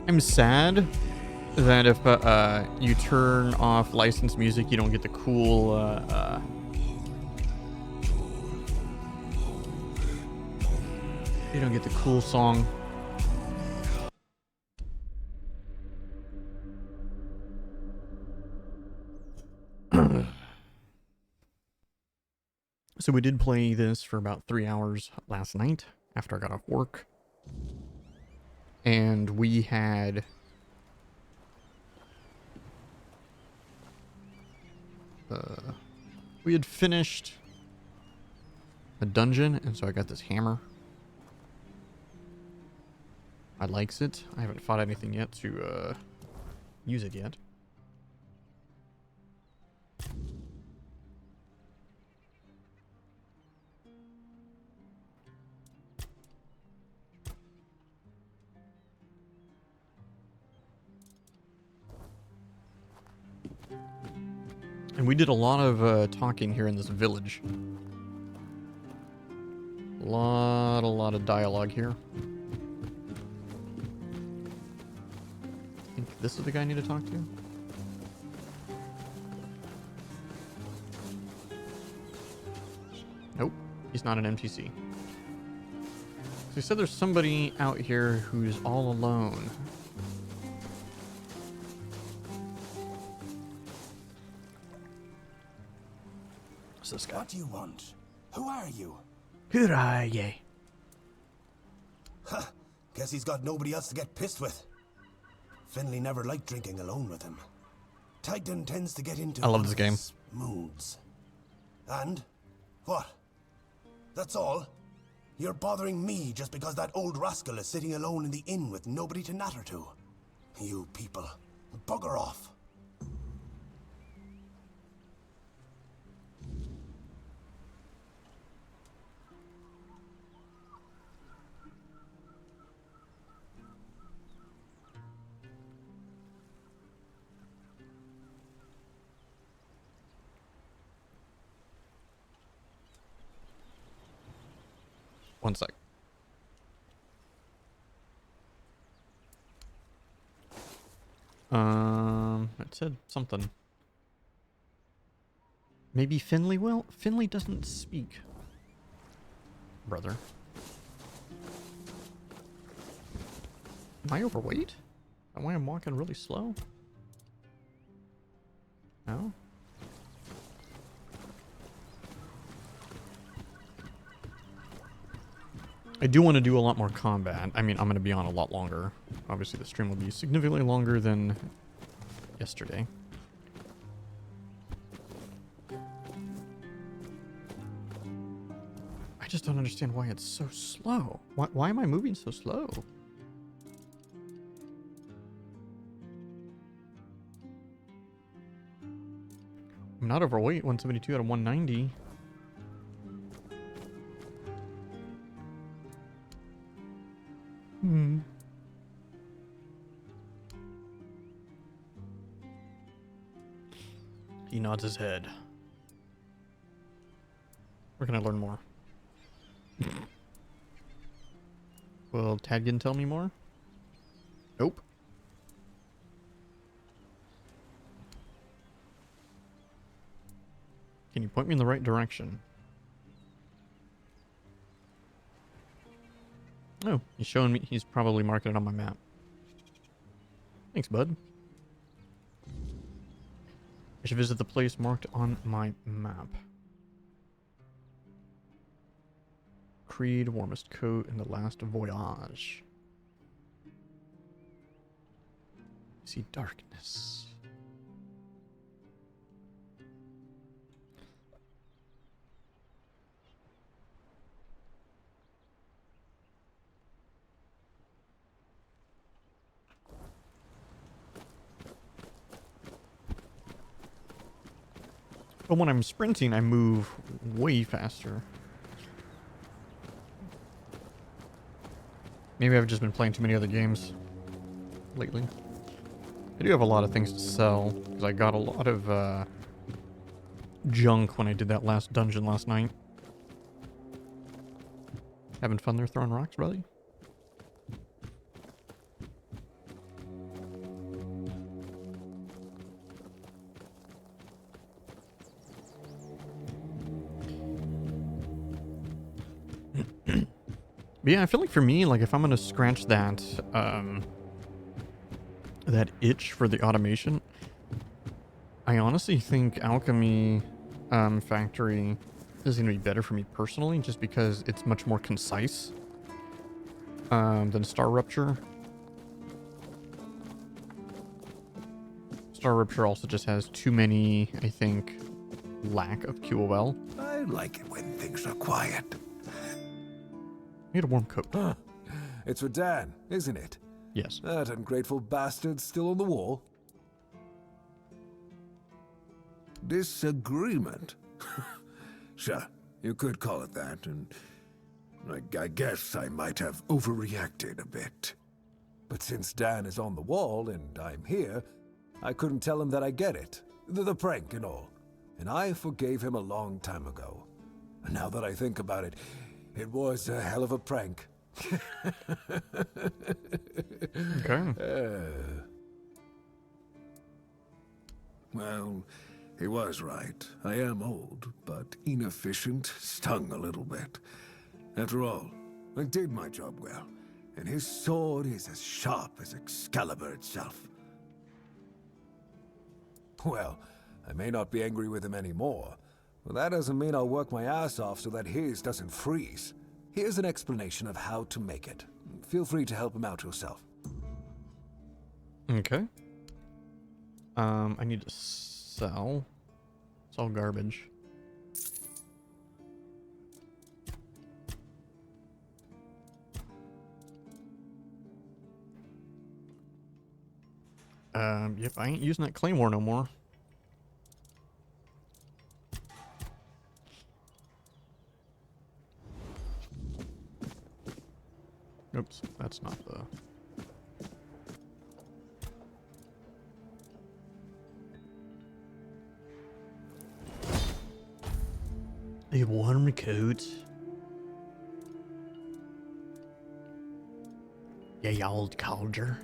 I'm sad that if you turn off licensed music, you don't get the cool you don't get the cool song. So we did play this for about 3 hours last night after I got off work. And we had finished a dungeon, and so I got this hammer. I likes it. I haven't fought anything yet to use it yet. And we did a lot of talking here in this village. A lot of dialogue here. I think this is the guy I need to talk to. Nope, he's not an NPC. So he said there's somebody out here who's all alone. What do you want? Who are you? Who are ye? Ha! Guess he's got nobody else to get pissed with. Finley never liked drinking alone with him. Titan tends to get into I love this game. Moods. And? What? That's all? You're bothering me just because that old rascal is sitting alone in the inn with nobody to natter to. You people, bugger off. One sec. It said something. Maybe Finley will? Finley doesn't speak. Brother. Am I overweight? Why I'm walking really slow? No? I do want to do a lot more combat. I mean, I'm going to be on a lot longer. Obviously, the stream will be significantly longer than yesterday. I just don't understand why it's so slow. Why am I moving so slow? I'm not overweight, 172 out of 190. He nods his head. Where can I learn more? Will Tadgin tell me more? Nope. Can you point me in the right direction? Oh, he's showing me. He's probably marking it on my map. Thanks, bud. I should visit the place marked on my map. Creed, warmest coat, and the last voyage. See darkness. But when I'm sprinting, I move way faster. Maybe I've just been playing too many other games lately. I do have a lot of things to sell, because I got a lot of junk when I did that last dungeon last night. Having fun there throwing rocks, brother? But yeah, I feel like for me, like if I'm gonna scratch that that itch for the automation, I honestly think Alchemy Factory is gonna be better for me personally, just because it's much more concise than Star Rupture. Star Rupture also just has too many, I think, lack of QOL. I like it when things are quiet. Need a warm coat. Huh. It's for Dan, isn't it? Yes. That ungrateful bastard's still on the wall. Disagreement? Sure, you could call it that, and I guess I might have overreacted a bit. But since Dan is on the wall and I'm here, I couldn't tell him that I get it. The prank and all. And I forgave him a long time ago. And now that I think about it, it was a hell of a prank. Okay. Well, he was right. I am old, but inefficient, stung a little bit. After all, I did my job well, and his sword is as sharp as Excalibur itself. Well, I may not be angry with him anymore, but that doesn't mean I'll work my ass off so that his doesn't freeze. Here's an explanation of how to make it. Feel free to help him out yourself. Okay. I need to sell. It's all garbage. Yep, I ain't using that claymore no more. Oops, that's not the... A warm coat. Yeah, old codger.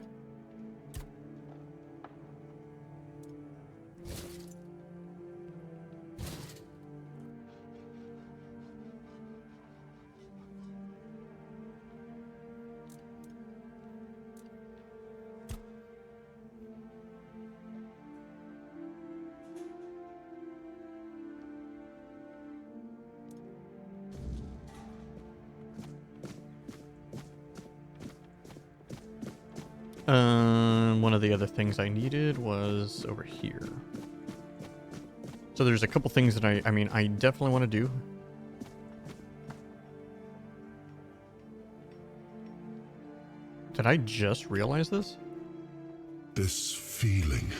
One of the other things I needed was over here. So there's a couple things that I mean, I definitely want to do. Did I just realize this? This feeling,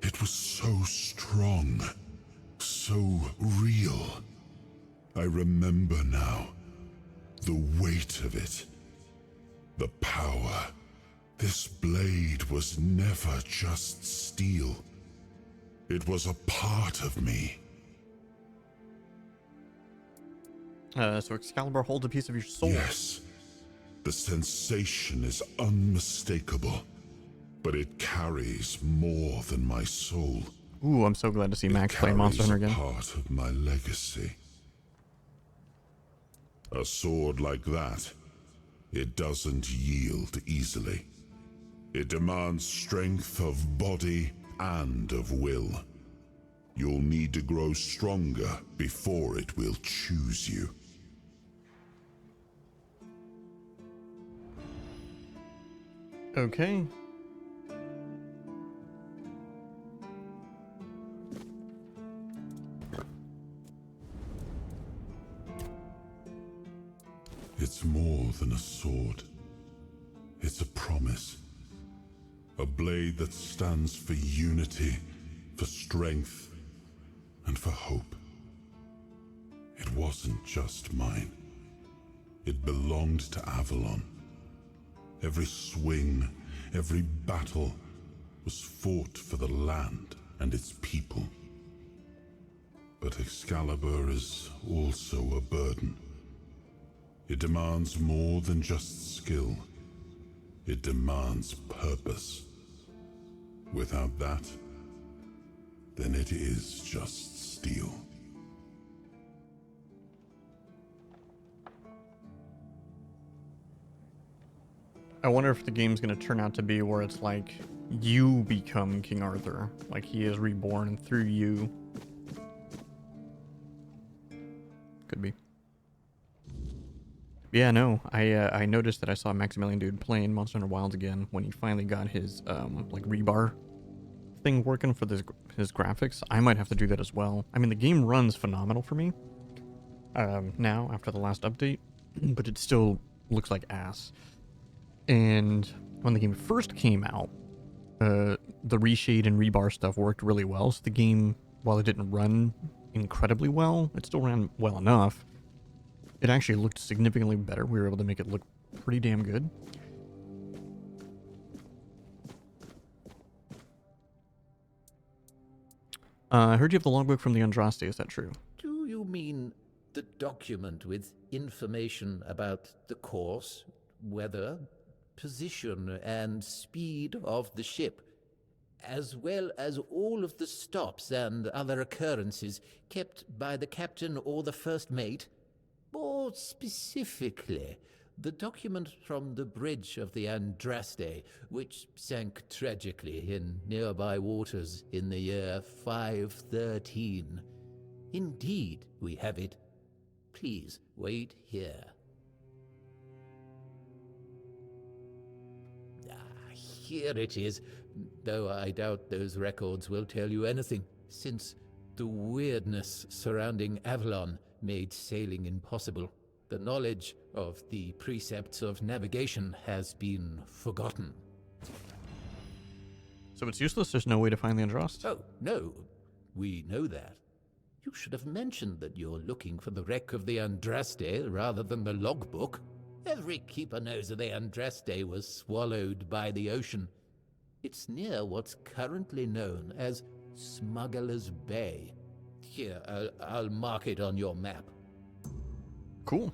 it was so strong, so real. I remember now, the weight of it, the power. This blade was never just steel. It was a part of me. So Excalibur holds a piece of your soul. Yes, the sensation is unmistakable, but it carries more than my soul. Ooh, I'm so glad to see Max play Monster Hunter again. Part of my legacy. A sword like that, it doesn't yield easily. It demands strength of body and of will. You'll need to grow stronger before it will choose you. Okay. It's more than a sword. It's a promise. A blade that stands for unity, for strength, and for hope. It wasn't just mine. It belonged to Avalon. Every swing, every battle was fought for the land and its people. But Excalibur is also a burden. It demands more than just skill. It demands purpose. Without that, then it is just steel. I wonder if the game's gonna turn out to be where it's like you become King Arthur, like he is reborn through you. Could be. Yeah, no, I noticed that I saw Maximilian Dude playing Monster Hunter Wilds again when he finally got his like rebar thing working for his graphics. I might have to do that as well. I mean, the game runs phenomenal for me now after the last update, but it still looks like ass. And when the game first came out, the reshade and rebar stuff worked really well. So the game, while it didn't run incredibly well, it still ran well enough. It actually looked significantly better. We were able to make it look pretty damn good. I heard you have the logbook from the Andraste. Is that true? Do you mean the document with information about the course, weather, position, and speed of the ship, as well as all of the stops and other occurrences kept by the captain or the first mate? More specifically, the document from the bridge of the Andraste, which sank tragically in nearby waters in the year 513. Indeed, we have it. Please wait here. Here it is, though I doubt those records will tell you anything, since the weirdness surrounding Avalon made sailing impossible. The knowledge of the precepts of navigation has been forgotten. So it's useless? There's no way to find the Andraste? Oh, no. We know that. You should have mentioned that you're looking for the wreck of the Andraste rather than the logbook. Every keeper knows that the Andraste was swallowed by the ocean. It's near what's currently known as Smuggler's Bay. Here, I'll mark it on your map. Cool.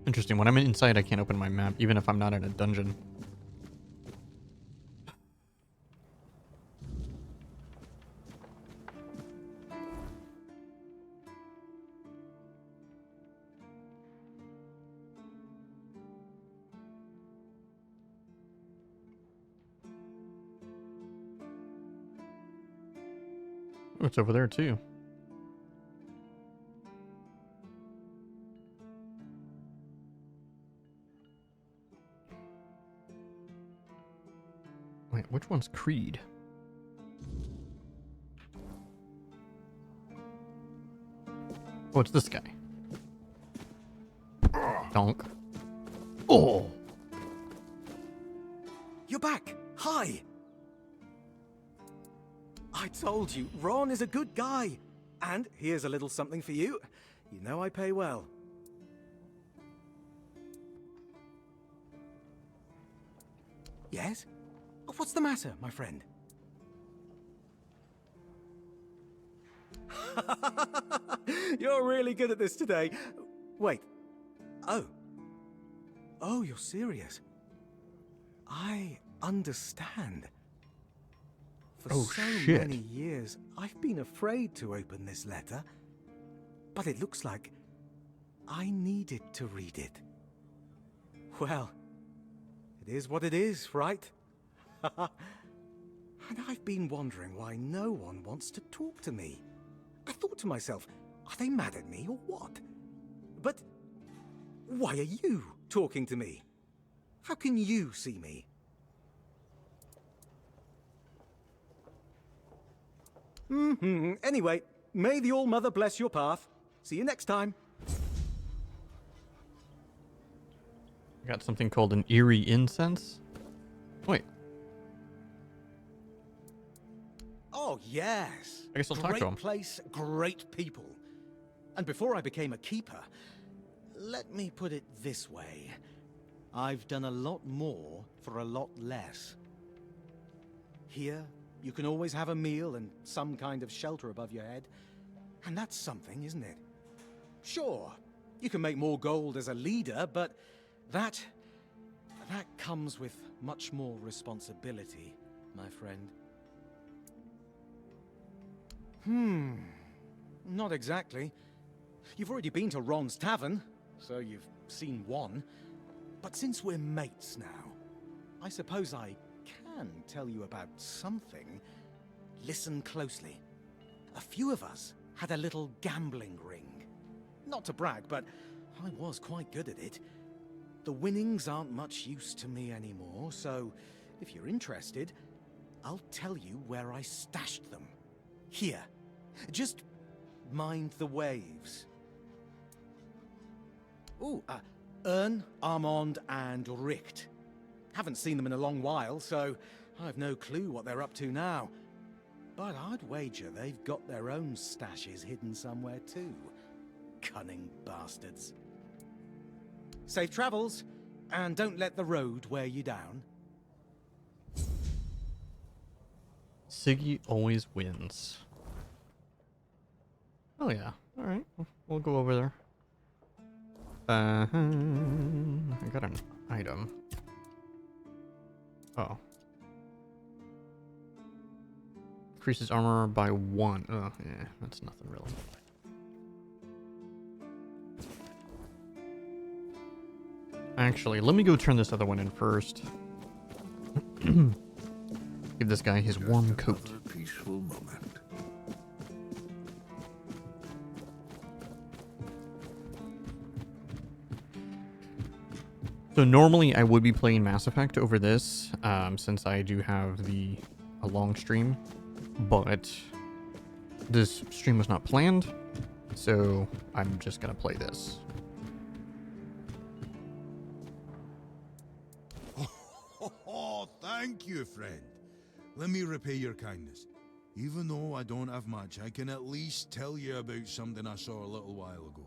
Interesting. When I'm inside, I can't open my map, even if I'm not in a dungeon. Oh, it's over there too. Wait, which one's Creed? Oh, it's this guy. Donk. Oh! You're back! Hi! I told you, Ron is a good guy. And here's a little something for you. You know I pay well. Yes? What's the matter, my friend? You're really good at this today. Wait. Oh. Oh, you're serious. I understand. For so many years, I've been afraid to open this letter. But it looks like I needed to read it. Well, it is what it is, right? And I've been wondering why no one wants to talk to me. I thought to myself, are they mad at me or what? But why are you talking to me? How can you see me? Anyway, may the All-Mother bless your path. See you next time. I got something called an eerie incense. Wait. Oh, yes. I guess I'll talk to him. Great place, great people. And before I became a keeper, let me put it this way. I've done a lot more for a lot less. Here, you can always have a meal and some kind of shelter above your head. And that's something, isn't it? Sure, you can make more gold as a leader, but that comes with much more responsibility, my friend. Not exactly. You've already been to Ron's tavern, so you've seen one. But since we're mates now, I suppose I can tell you about something. Listen closely. A few of us had a little gambling ring. Not to brag, but I was quite good at it. The winnings aren't much use to me anymore, so if you're interested, I'll tell you where I stashed them. Here. Just mind the waves. Ooh, Ern, Armand, and Richt. Haven't seen them in a long while, so I've no clue what they're up to now. But I'd wager they've got their own stashes hidden somewhere too. Cunning bastards. Safe travels, and don't let the road wear you down. Siggy always wins. Oh yeah, alright, we'll go over there. I got an item. Oh. Increases armor by 1. Oh, yeah, that's nothing really. Actually, let me go turn this other one in first. Give this guy his warm coat. Another peaceful moment. So normally I would be playing Mass Effect over this, since I do have a long stream, but this stream was not planned, so I'm just gonna play this. Oh, thank you, friend. Let me repay your kindness. Even though I don't have much, I can at least tell you about something I saw a little while ago.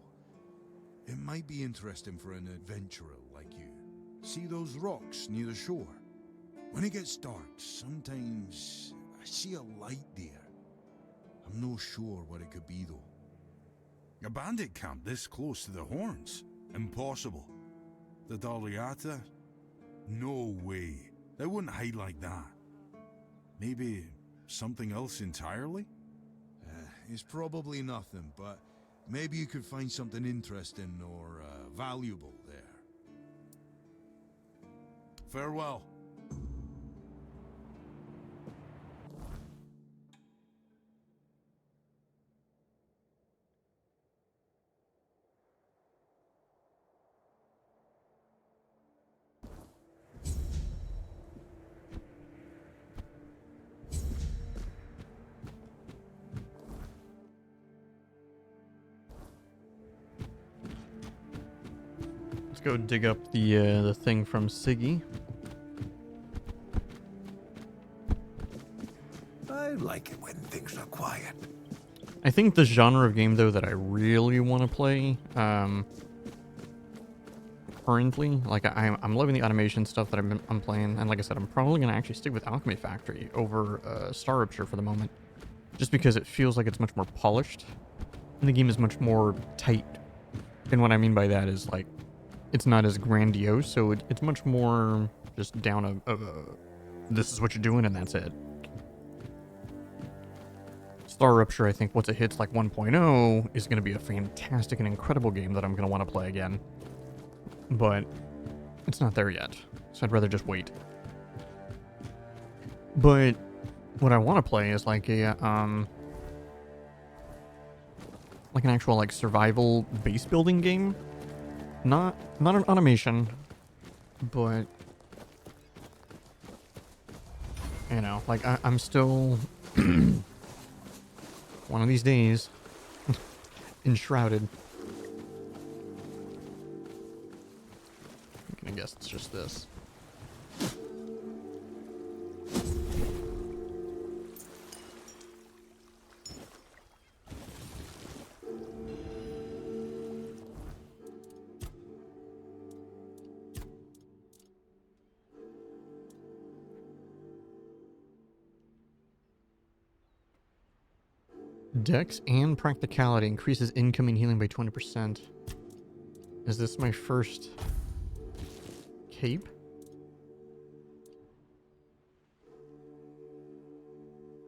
It might be interesting for an adventurer like you. See those rocks near the shore? When it gets dark, sometimes I see a light there. I'm no sure what it could be, though. A bandit camp this close to the Horns? Impossible. The Daliata? No way. They wouldn't hide like that. Maybe something else entirely? It's probably nothing, but maybe you could find something interesting or valuable there. Farewell. Let's go dig up the thing from Siggy. I like it when things are quiet. I think the genre of game though that I really want to play, currently, like I'm loving the automation stuff that I'm playing, and like I said, I'm probably gonna actually stick with Alchemy Factory over Star Rupture for the moment, just because it feels like it's much more polished, and the game is much more tight. And what I mean by that is like, it's not as grandiose, so it's much more just down this is what you're doing and that's it. Star Rupture, I think once it hits like 1.0 is going to be a fantastic and incredible game that I'm going to want to play again. But it's not there yet, so I'd rather just wait. But what I want to play is like a like an actual like survival base building game. Not an automation, but you know, like I'm still one of these days enshrouded. I guess it's just this. Dex and practicality increases incoming healing by 20%. Is this my first cape?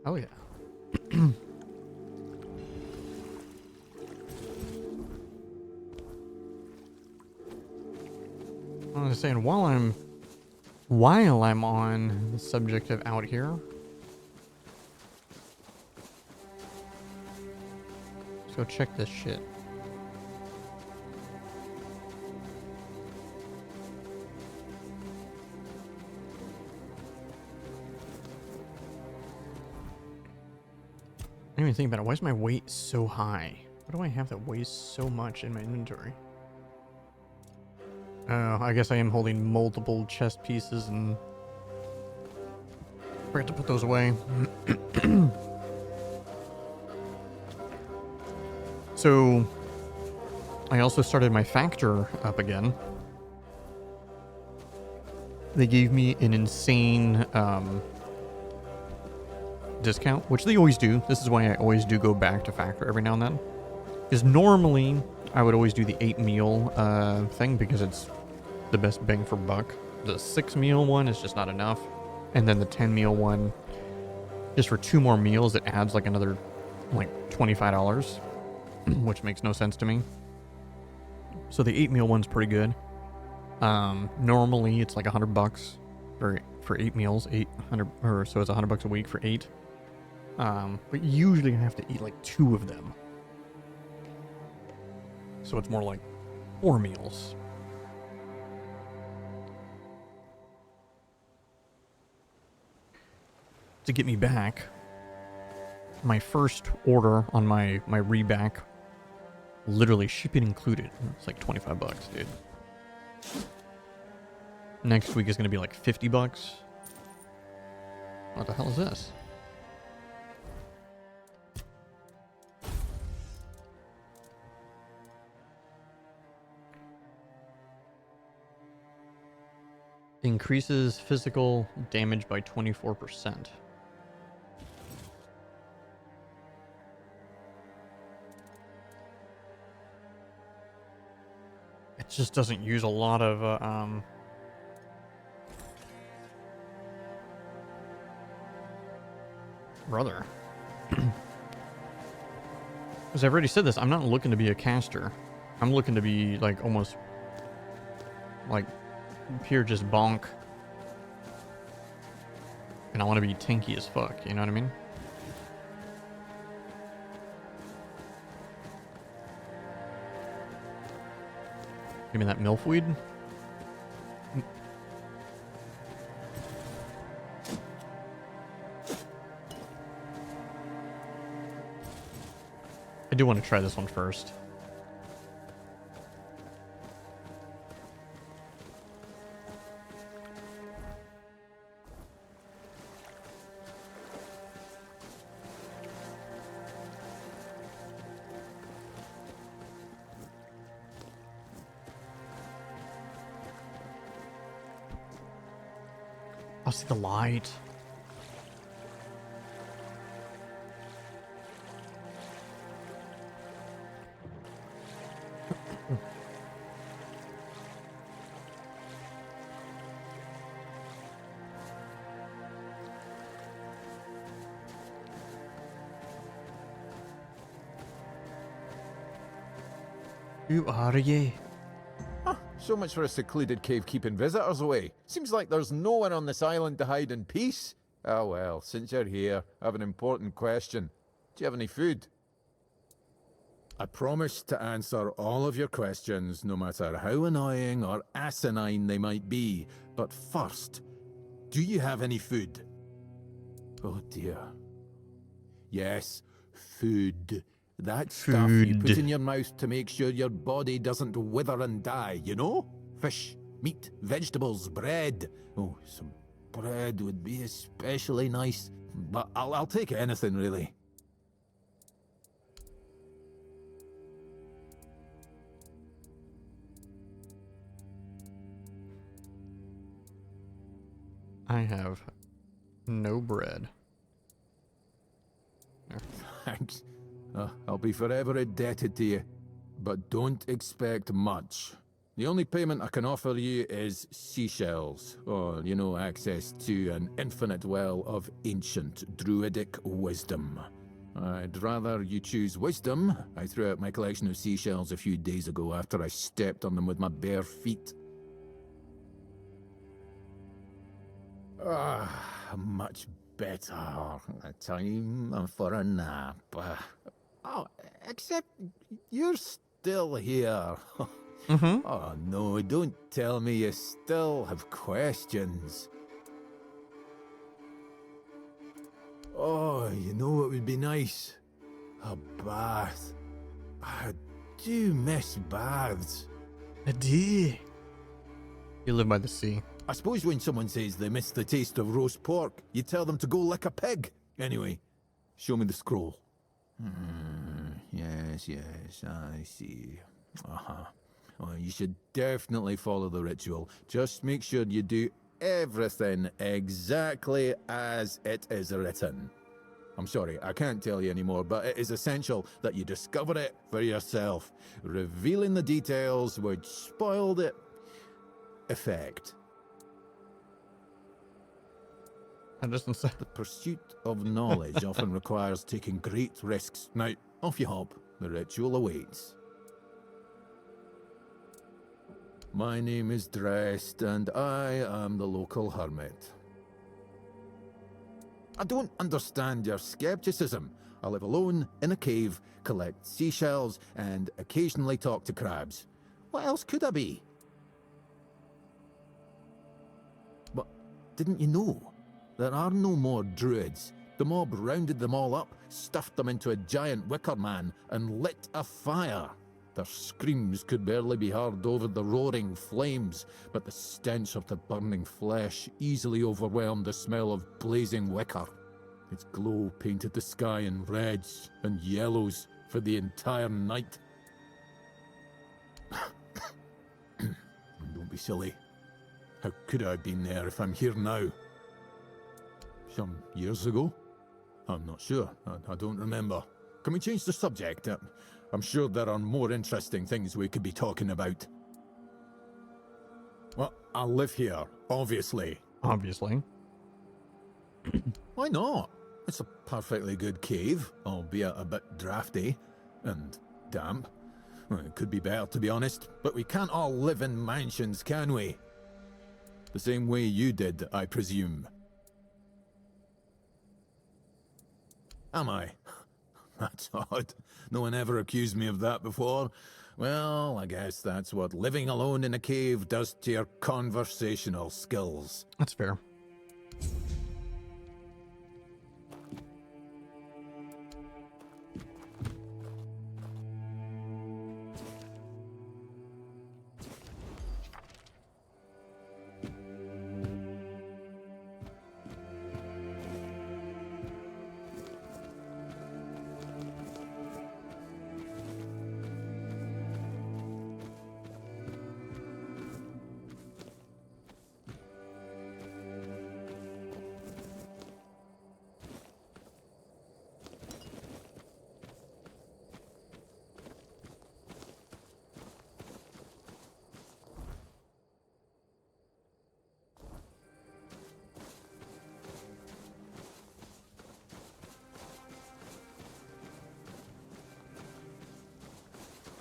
Oh yeah. I was saying, while I'm on the subject of out here, let's go check this shit. I didn't even think about it. Why is my weight so high? What do I have that weighs so much in my inventory? Oh, I guess I am holding multiple chest pieces and forgot to put those away. So, I also started my factor up again. They gave me an insane discount, which they always do. This is why I always do go back to factor every now and then. Because normally, I would always do the 8 meal thing because it's the best bang for buck. The 6 meal one is just not enough. And then the 10 meal one, just for 2 more meals, it adds like another like $25, which makes no sense to me. So the 8 meal one's pretty good. Normally it's like $100 for 8 meals, 800, or so it's $100 a week for 8. But usually I have to eat like 2 of them. So it's more like 4 meals. To get me back, my first order on my reback, literally shipping included, it's like $25, dude. Next week is going to be like $50. What the hell is this? Increases physical damage by 24%. It just doesn't use a lot of brother. Because I've already said this, I'm not looking to be a caster. I'm looking to be like almost like pure just bonk. And I want to be tanky as fuck, you know what I mean? Give me that milkweed. I do want to try this one first. I'll see the light. Who are ye? So much for a secluded cave keeping visitors away. Seems like there's no one on this island to hide in peace. Ah well, since you're here, I have an important question. Do you have any food? I promise to answer all of your questions, no matter how annoying or asinine they might be. But first, do you have any food? Oh dear. Yes, food. That stuff you put in your mouth to make sure your body doesn't wither and die, you know? Fish, meat, vegetables, bread. Oh, some bread would be especially nice. But I'll take anything, really. I have no bread. Thanks. I'll be forever indebted to you. But don't expect much. The only payment I can offer you is seashells, or, you know, access to an infinite well of ancient druidic wisdom. I'd rather you choose wisdom. I threw out my collection of seashells a few days ago after I stepped on them with my bare feet. Much better. Time for a nap. Oh, except you're still here. Mm-hmm. Oh, no, don't tell me you still have questions. Oh, you know what would be nice? A bath. I do miss baths. I did. You live by the sea. I suppose when someone says they miss the taste of roast pork, you tell them to go lick a pig. Anyway, show me the scroll. Yes, I see. Uh-huh. Oh, you should definitely follow the ritual. Just make sure you do everything exactly as it is written. I'm sorry, I can't tell you anymore, but it is essential that you discover it for yourself. Revealing the details would spoil the effect. The pursuit of knowledge often requires taking great risks. Now, off you hop. The ritual awaits. My name is Drest, and I am the local hermit. I don't understand your skepticism. I live alone in a cave, collect seashells, and occasionally talk to crabs. What else could I be? But didn't you know? There are no more druids. The mob rounded them all up, stuffed them into a giant wicker man, and lit a fire. Their screams could barely be heard over the roaring flames, but the stench of the burning flesh easily overwhelmed the smell of blazing wicker. Its glow painted the sky in reds and yellows for the entire night. Don't be silly. How could I have been there if I'm here now? Some years ago? I'm not sure. I don't remember. Can we change the subject? I'm sure there are more interesting things we could be talking about. Well, I live here, obviously. Obviously. Why not? It's a perfectly good cave, albeit a bit drafty and damp. Well, it could be better, to be honest, but we can't all live in mansions, can we? The same way you did, I presume. Am I? That's odd. No one ever accused me of that before. Well, I guess that's what living alone in a cave does to your conversational skills. That's fair.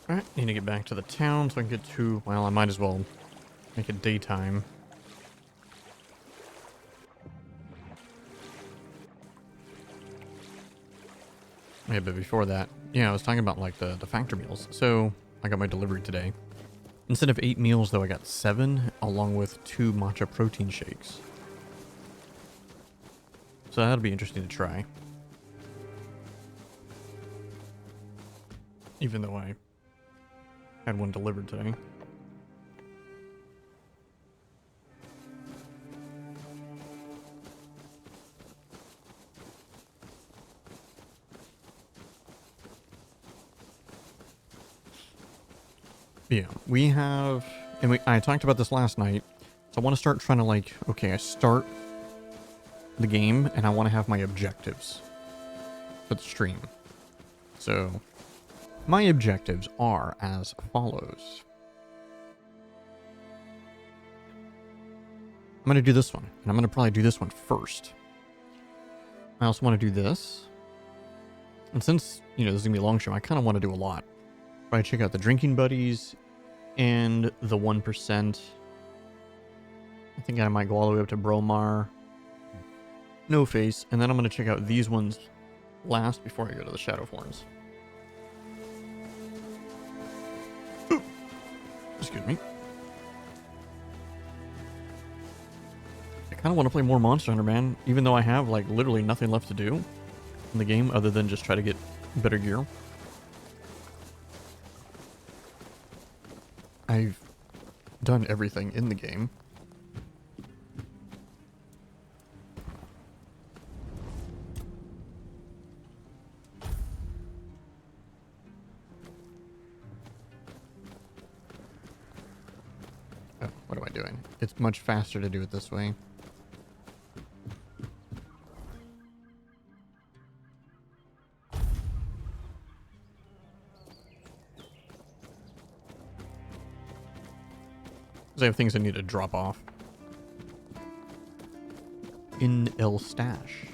Alright, need to get back to the town so I can get to... Well, I might as well make it daytime. Yeah, but before that, yeah, I was talking about like the factory meals. So I got my delivery today. Instead of 8 meals, though, I got 7, along with 2 matcha protein shakes. So that'll be interesting to try. Even though I had one delivered today. Yeah, we have, and I talked about this last night, so I want to start trying to like, okay, I start the game and I want to have my objectives for the stream. So my objectives are as follows. I'm going to do this one, and I'm going to probably do this one first. I also want to do this. And since, you know, this is going to be a long show, I kind of want to do a lot. Probably check out the Drinking Buddies and the 1%. I think I might go all the way up to Bromar. No face, and then I'm going to check out these ones last before I go to the Shadow Horns. Ooh. Excuse me. I kind of want to play more Monster Hunter, man, even though I have like literally nothing left to do in the game other than just try to get better gear. I've done everything in the game. Oh, what am I doing? It's much faster to do it this way. I have things I need to drop off. In El Stash.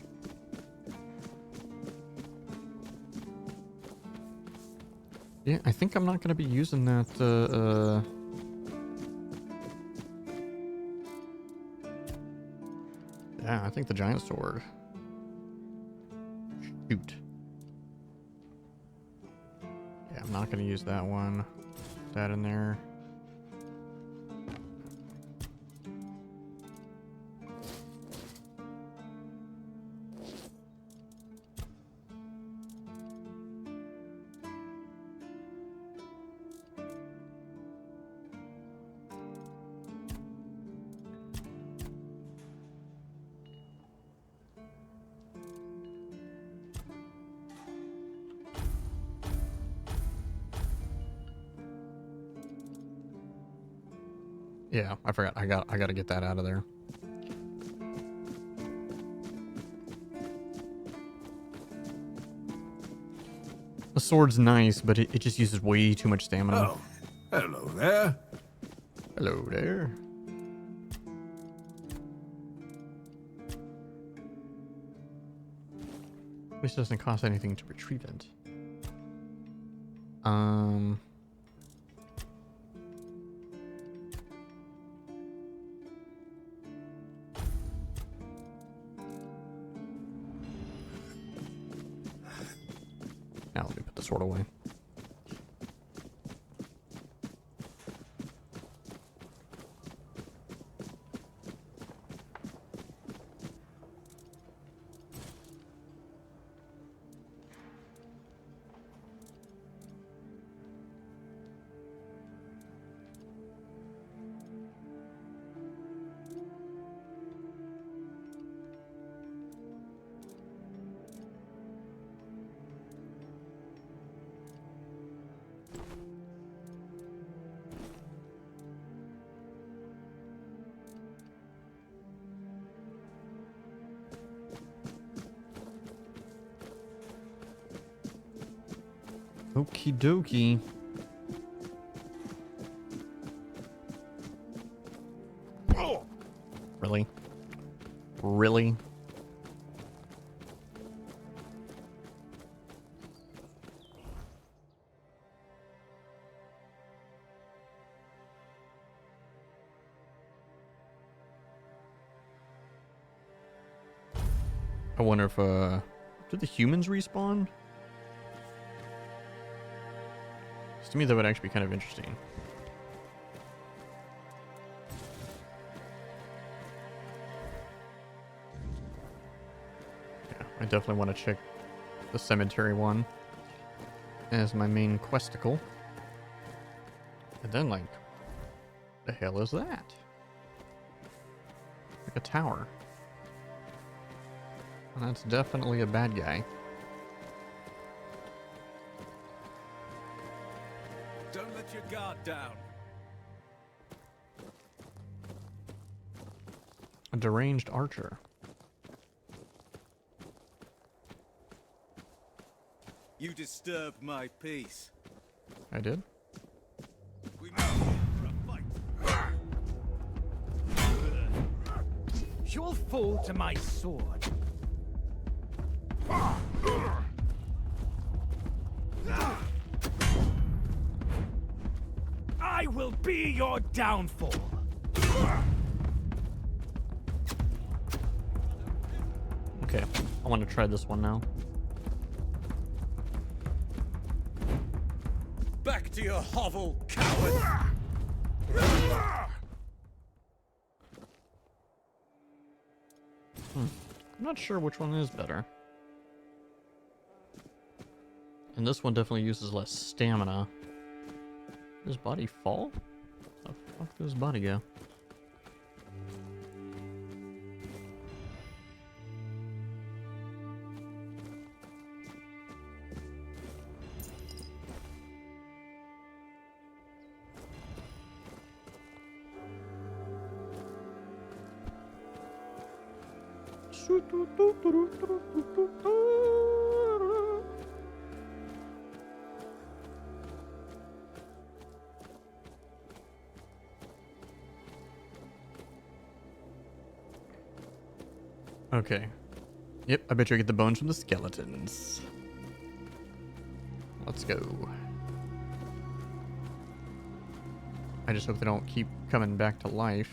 Yeah, I think I'm not going to be using that, yeah, I think the giant sword. Shoot. Yeah, I'm not going to use that one. Put that in there. Yeah, I forgot. I got to get that out of there. The sword's nice, but it just uses way too much stamina. Oh, hello there. Hello there. This doesn't cost anything to retrieve it. Now let me put the sword away. Okie dokie. Really? Really? I wonder if, did the humans respawn? To me, that would actually be kind of interesting. Yeah, I definitely want to check the cemetery one as my main questicle. And then, like, the hell is that? Like a tower. And that's definitely a bad guy. Don't let your guard down. A deranged archer. You disturbed my peace. I did? We must for a fight. You'll fall to my sword. I will be your downfall. Okay, I want to try this one now. Back to your hovel, coward! I'm not sure which one is better. And this one definitely uses less stamina. Did his body fall? How the fuck did his body go? Okay. Yep, I bet you I get the bones from the skeletons. Let's go. I just hope they don't keep coming back to life.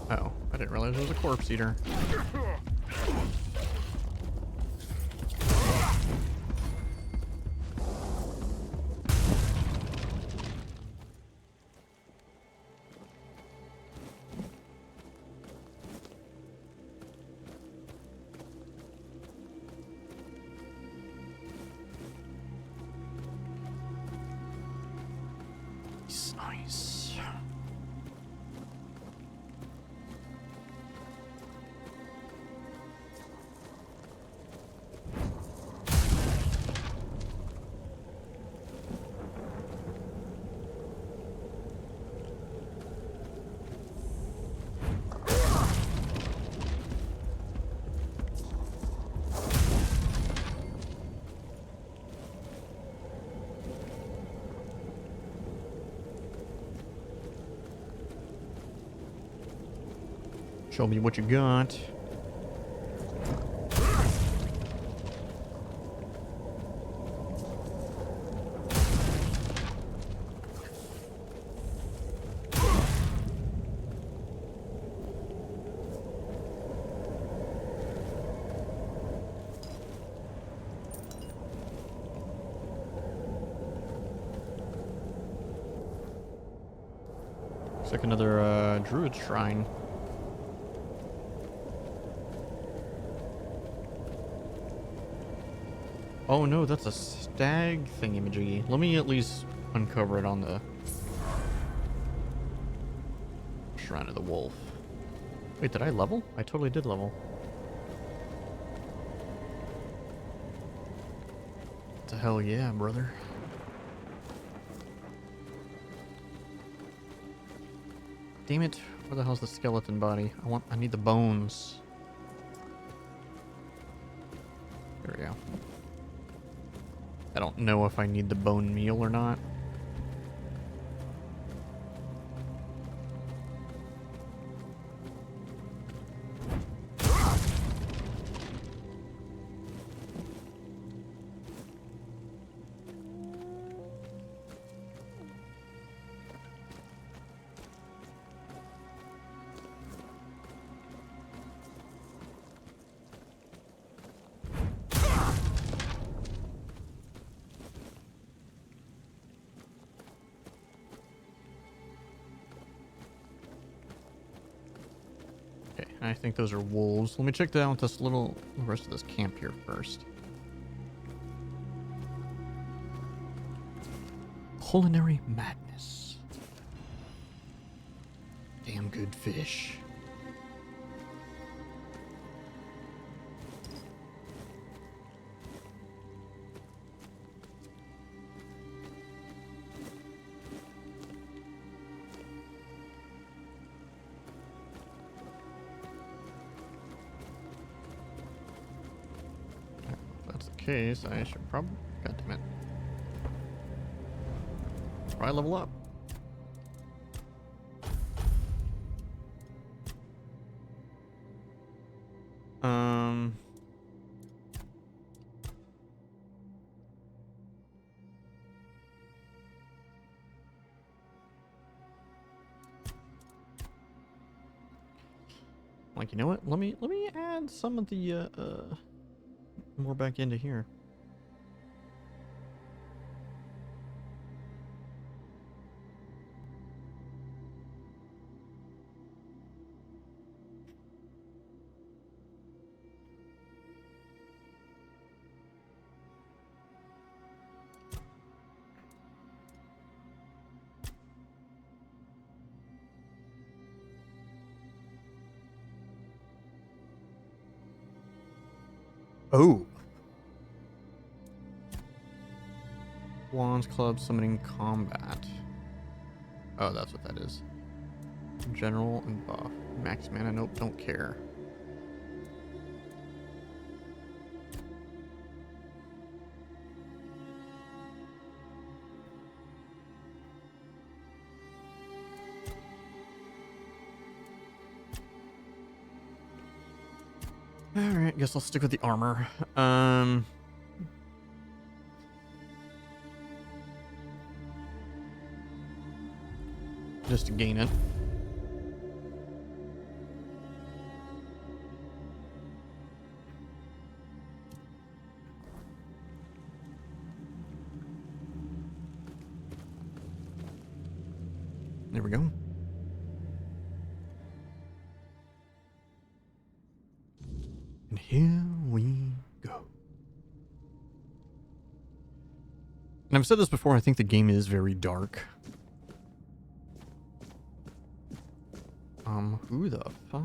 Oh, I didn't realize there was a corpse eater. Nice. Show me what you got. Looks like another druid shrine. Oh no, that's a stag thingamajiggy. Let me at least uncover it on the Shrine of the Wolf. Wait, did I level? I totally did level. What the hell yeah, brother. Damn it. Where the hell's the skeleton body? I need the bones. There we go. I don't know if I need the bone meal or not. I think those are wolves. Let me check out this the rest of this camp here first. Culinary madness. Damn good fish. Case, I should probably. God damn it. Probably level up. like, you know what? Let me add some of the more back into here. Oh. Wands Club Summoning Combat. Oh, that's what that is. General and buff. Max mana, nope, don't care. Alright, guess I'll stick with the armor. Just to gain it. There we go. And here we go. And I've said this before, I think the game is very dark. Who the fuck?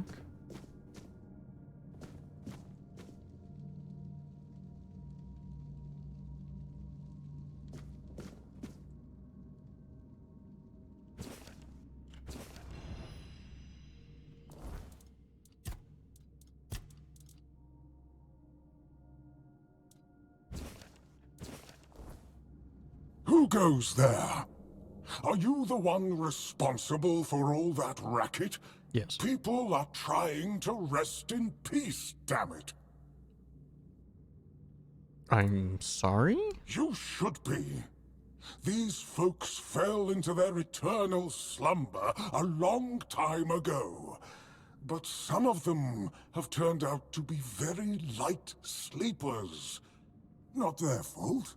Who goes there? Are you the one responsible for all that racket? Yes. People are trying to rest in peace, damn it. I'm sorry? You should be. These folks fell into their eternal slumber a long time ago. But some of them have turned out to be very light sleepers. Not their fault,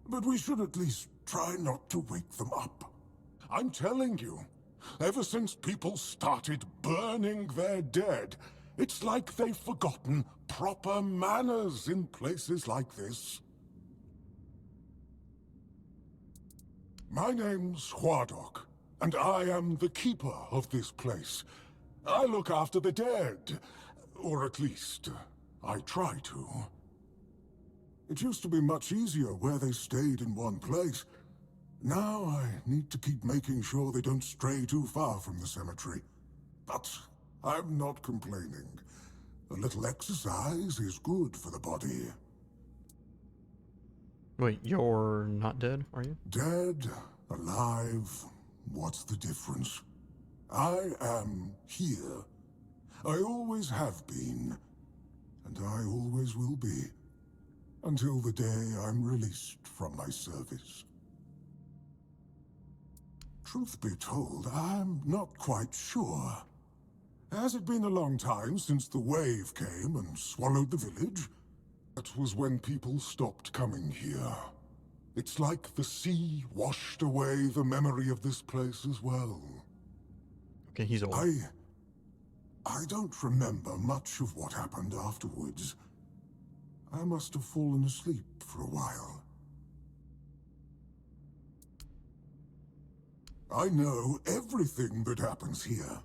but we should at least try not to wake them up. I'm telling you, ever since people started burning their dead, it's like they've forgotten proper manners in places like this. My name's Huardok, and I am the keeper of this place. I look after the dead, or at least, I try to. It used to be much easier where they stayed in one place. Now I need to keep making sure they don't stray too far from the cemetery. But I'm not complaining. A little exercise is good for the body. Wait, you're not dead, are you? Dead, alive, what's the difference? I am here. I always have been, and I always will be, until the day I'm released from my service. Truth be told, I'm not quite sure. Has it been a long time since the wave came and swallowed the village? That was when people stopped coming here. It's like the sea washed away the memory of this place as well. Okay, he's old. I don't remember much of what happened afterwards. I must have fallen asleep for a while. I know everything that happens here.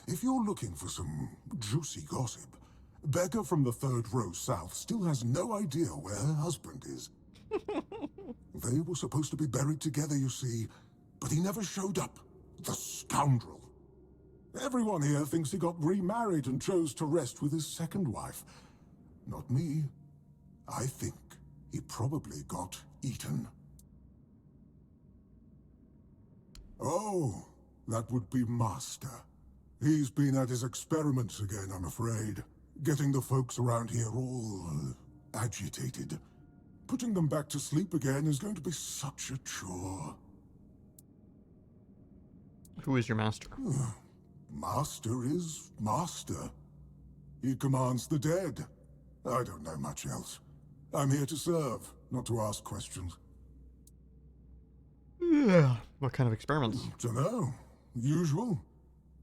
If you're looking for some juicy gossip, Becca from the third row south still has no idea where her husband is. They were supposed to be buried together, you see, but he never showed up. The scoundrel. Everyone here thinks he got remarried and chose to rest with his second wife. Not me. I think he probably got eaten. Oh, that would be Master. He's been at his experiments again, I'm afraid. Getting the folks around here all agitated. Putting them back to sleep again is going to be such a chore. Who is your master? Master is Master. He commands the dead. I don't know much else. I'm here to serve, not to ask questions. Yeah. What kind of experiments? Dunno. Usual.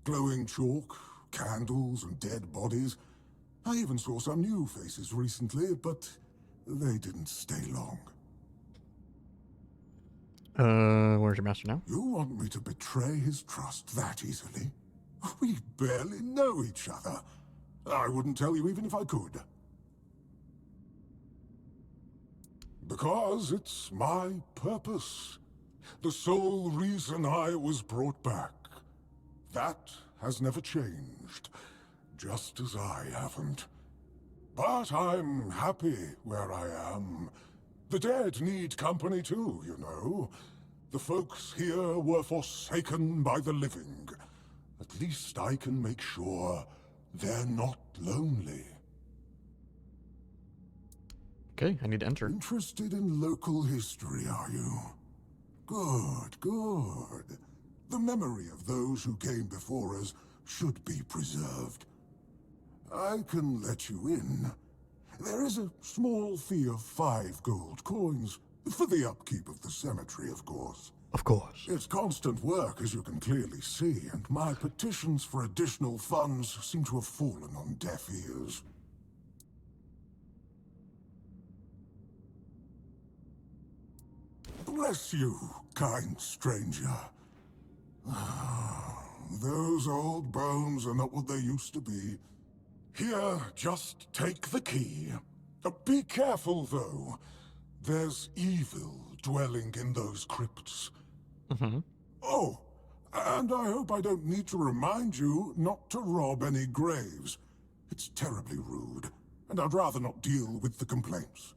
Glowing chalk, candles, and dead bodies. I even saw some new faces recently, but they didn't stay long. Where's your master now? You want me to betray his trust that easily? We barely know each other. I wouldn't tell you even if I could. Because it's my purpose. The sole reason I was brought back. That has never changed. Just as I haven't. But I'm happy where I am. The dead need company too, you know. The folks here were forsaken by the living. At least I can make sure they're not lonely. Okay, I need to enter. Interested in local history, are you? Good, good. The memory of those who came before us should be preserved. I can let you in. There is a small fee of 5 gold coins, for the upkeep of the cemetery, of course. Of course. It's constant work, as you can clearly see, and my petitions for additional funds seem to have fallen on deaf ears. Bless you, kind stranger. Those old bones are not what they used to be. Here, just take the key. Be careful, though. There's evil dwelling in those crypts. Mm-hmm. Oh, and I hope I don't need to remind you not to rob any graves. It's terribly rude, and I'd rather not deal with the complaints.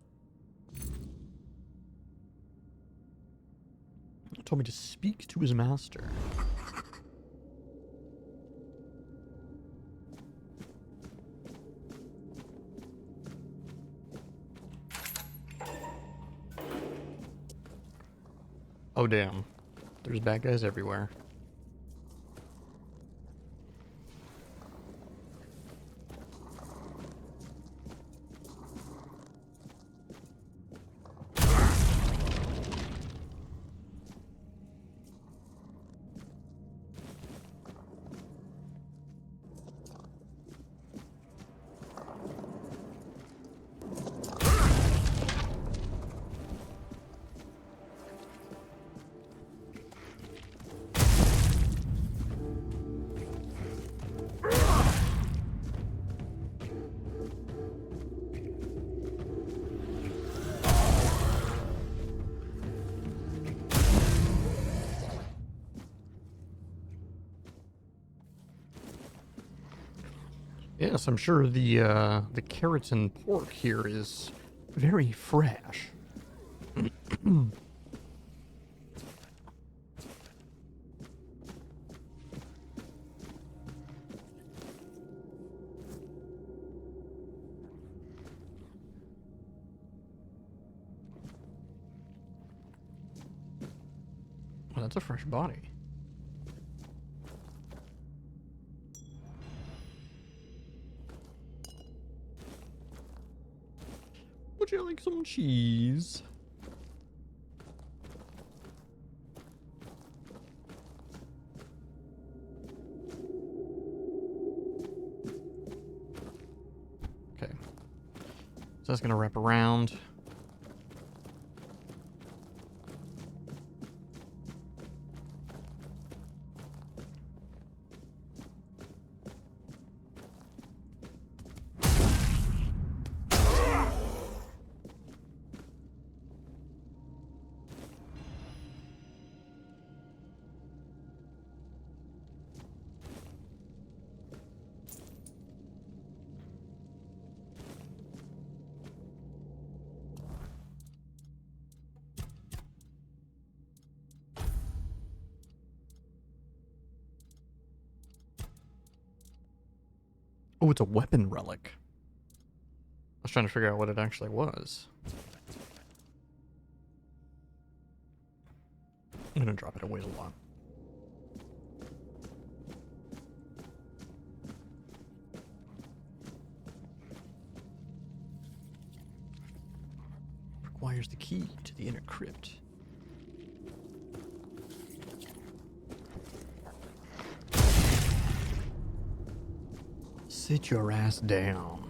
He told me to speak to his master. Oh damn. There's bad guys everywhere. Yes, I'm sure the carrots and pork here is very fresh. Well, that's a fresh body. Would you like some cheese? Okay. So that's gonna wrap around. Oh, it's a weapon relic. I was trying to figure out what it actually was. I'm gonna drop it. It weighs a lot. requires the key to the inner crypt. Sit your ass down.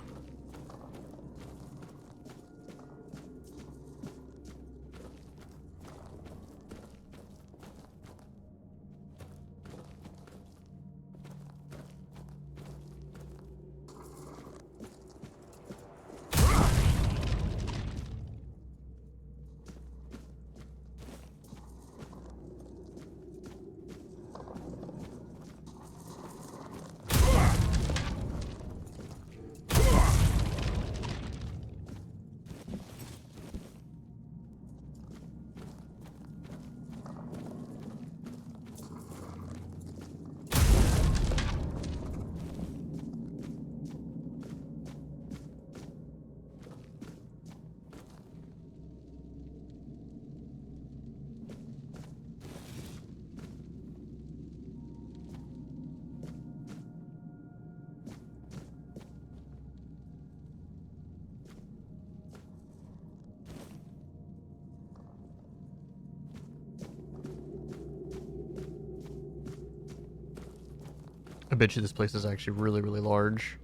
I bet you this place is actually really, really large.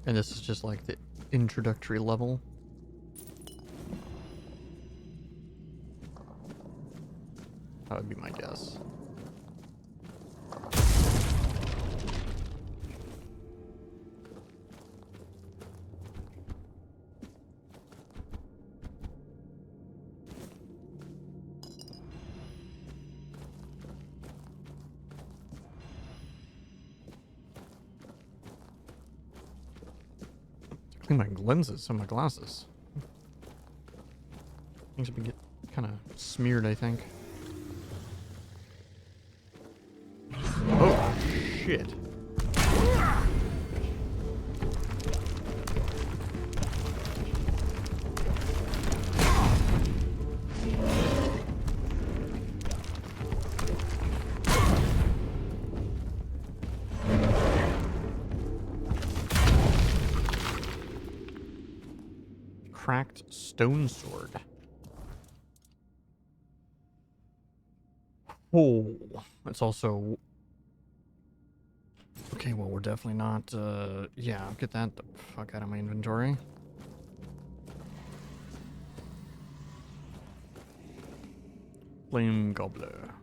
And this is just like the introductory level. That would be my guess. Clean my lenses and my glasses. Things have been getting kind of smeared, I think. Oh, shit. Cracked stone sword. Oh, it's also... Okay, well, we're definitely not, yeah, get that the fuck out of my inventory. Flame Gobbler.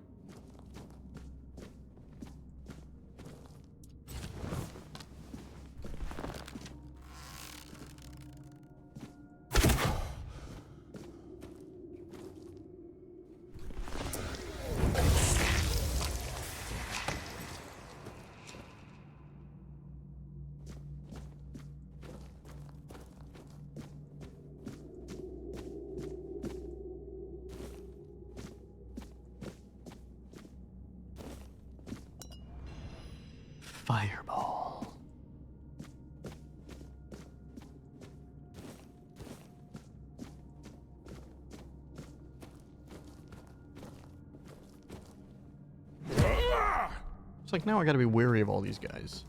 Fireball. It's like now I gotta be wary of all these guys.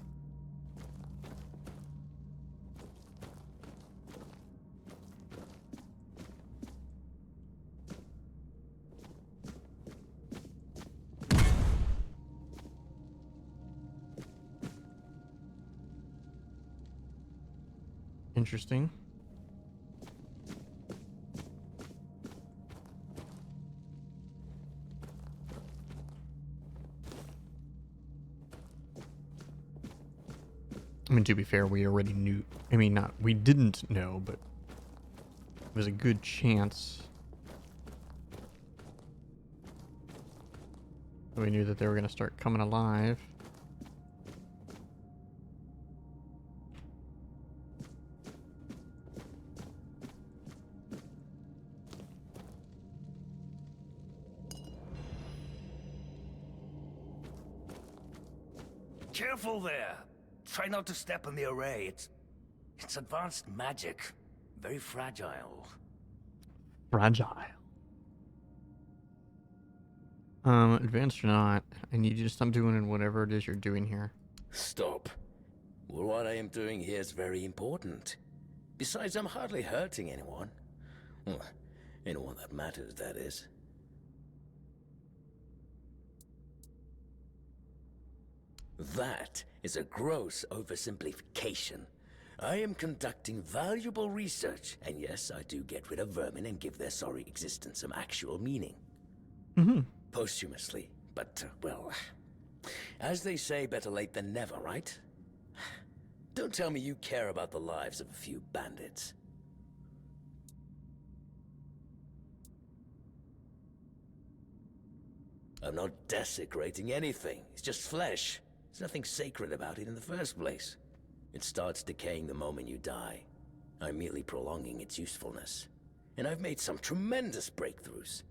Interesting. I mean, to be fair, we already knew. I mean, not, we didn't know, but it was a good chance. We knew that they were going to start coming alive. Careful there. Try not to step on the array. It's advanced magic. Very fragile. Fragile. Advanced or not, I need you to stop doing whatever it is you're doing here. Stop. Well, what I am doing here is very important. Besides, I'm hardly hurting anyone. Anyone that matters, that is. That is a gross oversimplification. I am conducting valuable research, and yes, I do get rid of vermin and give their sorry existence some actual meaning. Posthumously, but, well, as they say, better late than never, right? Don't tell me you care about the lives of a few bandits. I'm not desecrating anything. It's just flesh. There's nothing sacred about it in the first place. It starts decaying the moment you die. I'm merely prolonging its usefulness. And I've made some tremendous breakthroughs.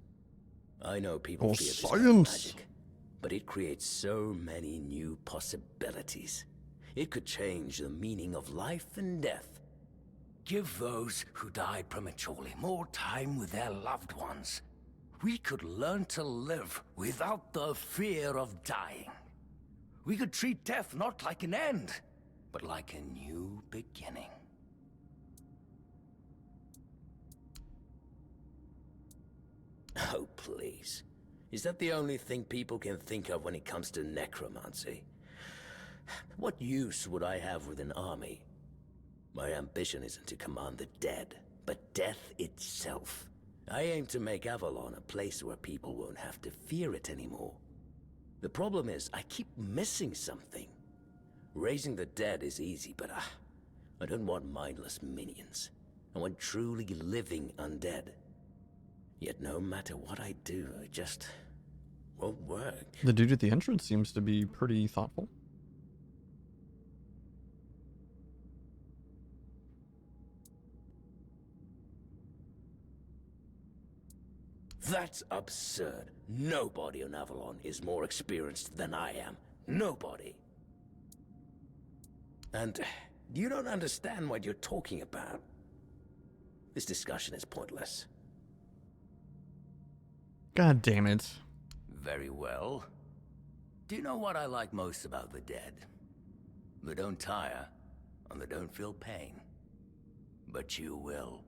I know people fear this kind of magic, but it creates so many new possibilities. It could change the meaning of life and death. Give those who died prematurely more time with their loved ones. We could learn to live without the fear of dying. We could treat death not like an end, but like a new beginning. Oh, please. Is that the only thing people can think of when it comes to necromancy? What use would I have with an army? My ambition isn't to command the dead, but death itself. I aim to make Avalon a place where people won't have to fear it anymore. The problem is, I keep missing something. Raising the dead is easy, but I don't want mindless minions. I want truly living undead. Yet no matter what I do, it just won't work. The dude at the entrance seems to be pretty thoughtful. That's absurd. Nobody on Avalon is more experienced than I am. Nobody. And you don't understand what you're talking about. This discussion is pointless. God damn it. Very well. Do you know what I like most about the dead? They don't tire, and they don't feel pain. But you will.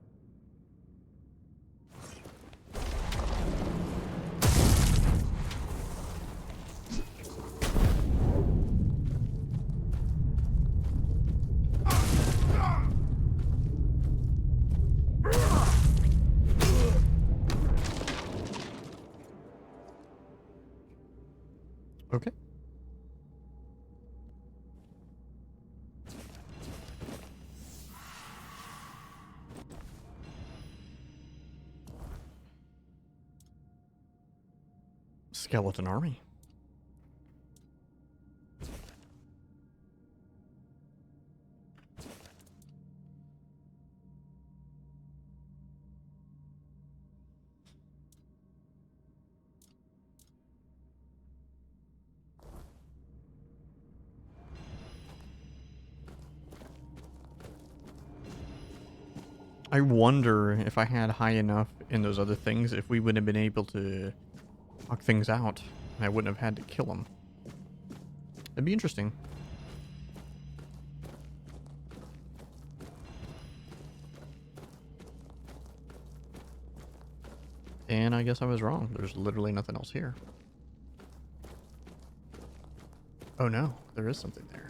Okay. Skeleton army. I wonder if I had high enough in those other things, if we would have been able to knock things out, and I wouldn't have had to kill them. It'd be interesting. And I guess I was wrong. There's literally nothing else here. Oh no, there is something there.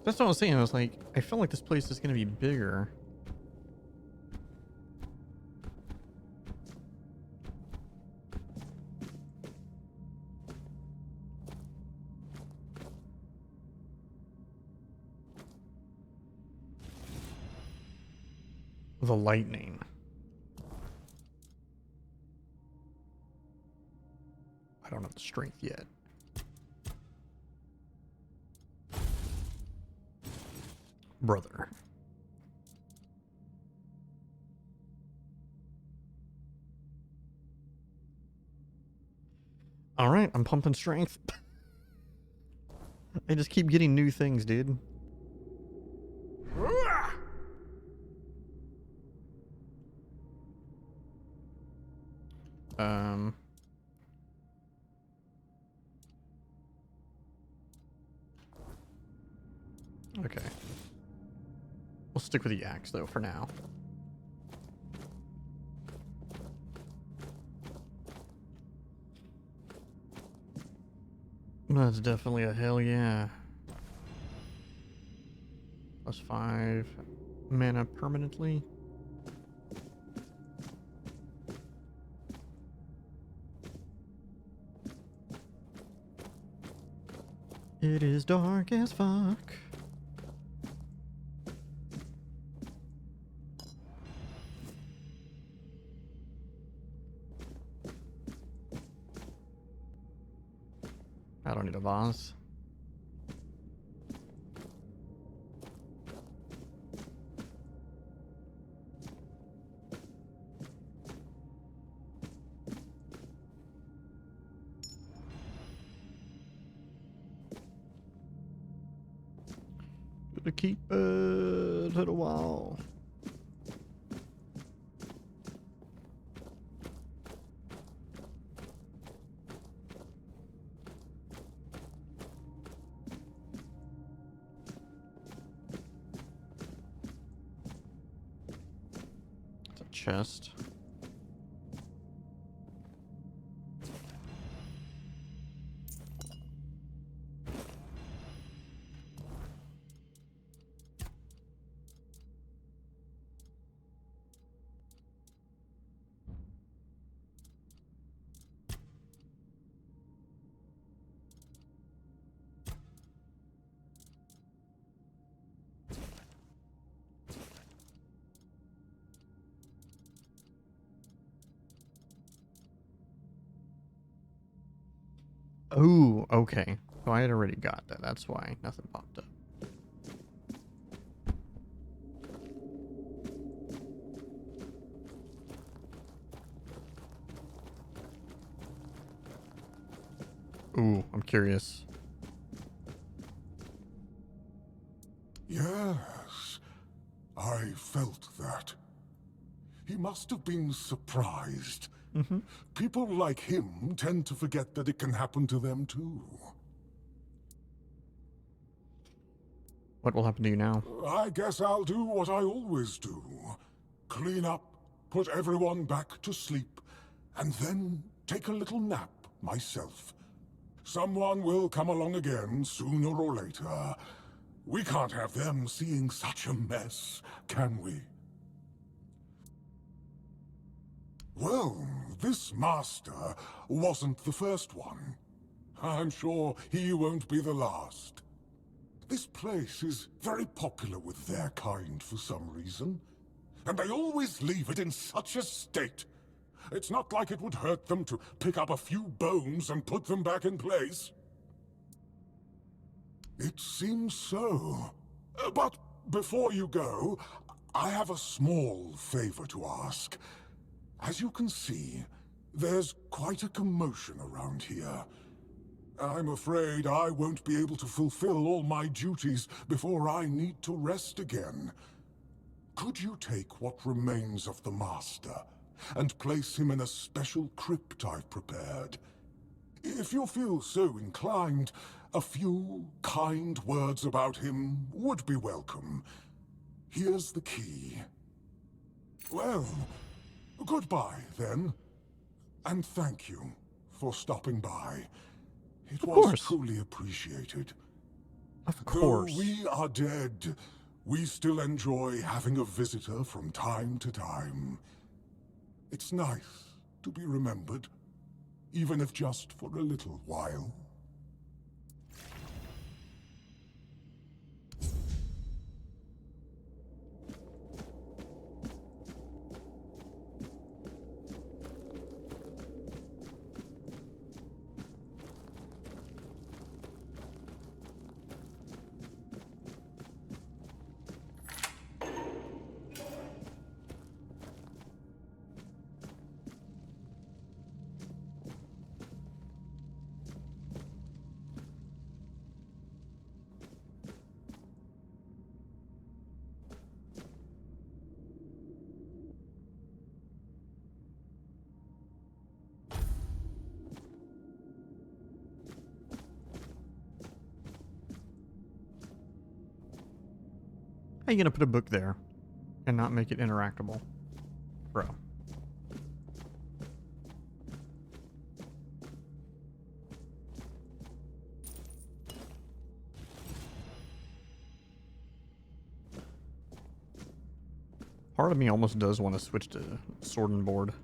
That's what I was saying. I was like, I feel like this place is going to be bigger. The lightning. I don't have the strength yet. Brother. All right, I'm pumping strength. I just keep getting new things, dude. Okay. We'll stick with the axe though for now. That's definitely a hell yeah. +5 mana permanently. It is dark as fuck. I don't need a vase. Gonna keep it to the wall. It's a chest. Oh, okay. So I had already got that. That's why nothing popped up. Ooh, I'm curious. Yes, I felt that. He must have been surprised. People like him tend to forget that it can happen to them too. What will happen to you now? I guess I'll do what I always do. Clean up, put everyone back to sleep, and then take a little nap myself. Someone will come along again sooner or later. We can't have them seeing such a mess, can we? Well, this master wasn't the first one. I'm sure he won't be the last. This place is very popular with their kind for some reason. And they always leave it in such a state. It's not like it would hurt them to pick up a few bones and put them back in place. It seems so. But before you go, I have a small favor to ask. As you can see, there's quite a commotion around here. I'm afraid I won't be able to fulfill all my duties before I need to rest again. Could you take what remains of the Master and place him in a special crypt I've prepared? If you feel so inclined, a few kind words about him would be welcome. Here's the key. Well, goodbye, then. And thank you for stopping by. It was truly appreciated. Of course. Though we are dead, we still enjoy having a visitor from time to time. It's nice to be remembered, even if just for a little while. How you gonna put a book there and not make it interactable? Bro. Part of me almost does want to switch to sword and board.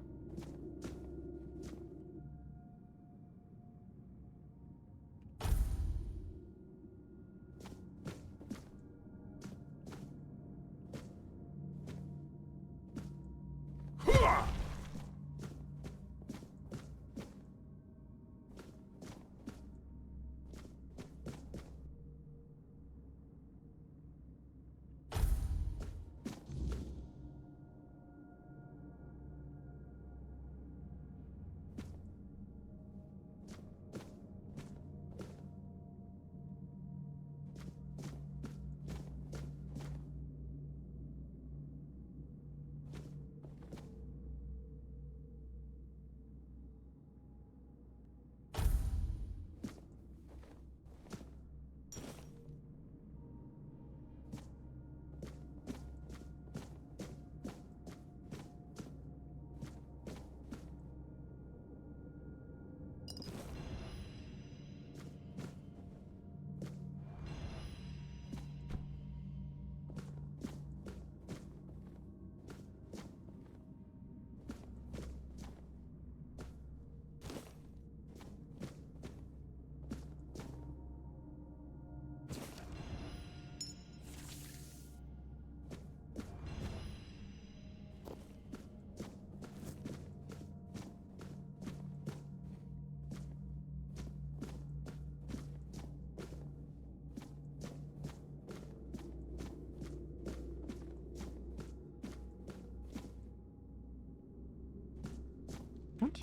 What?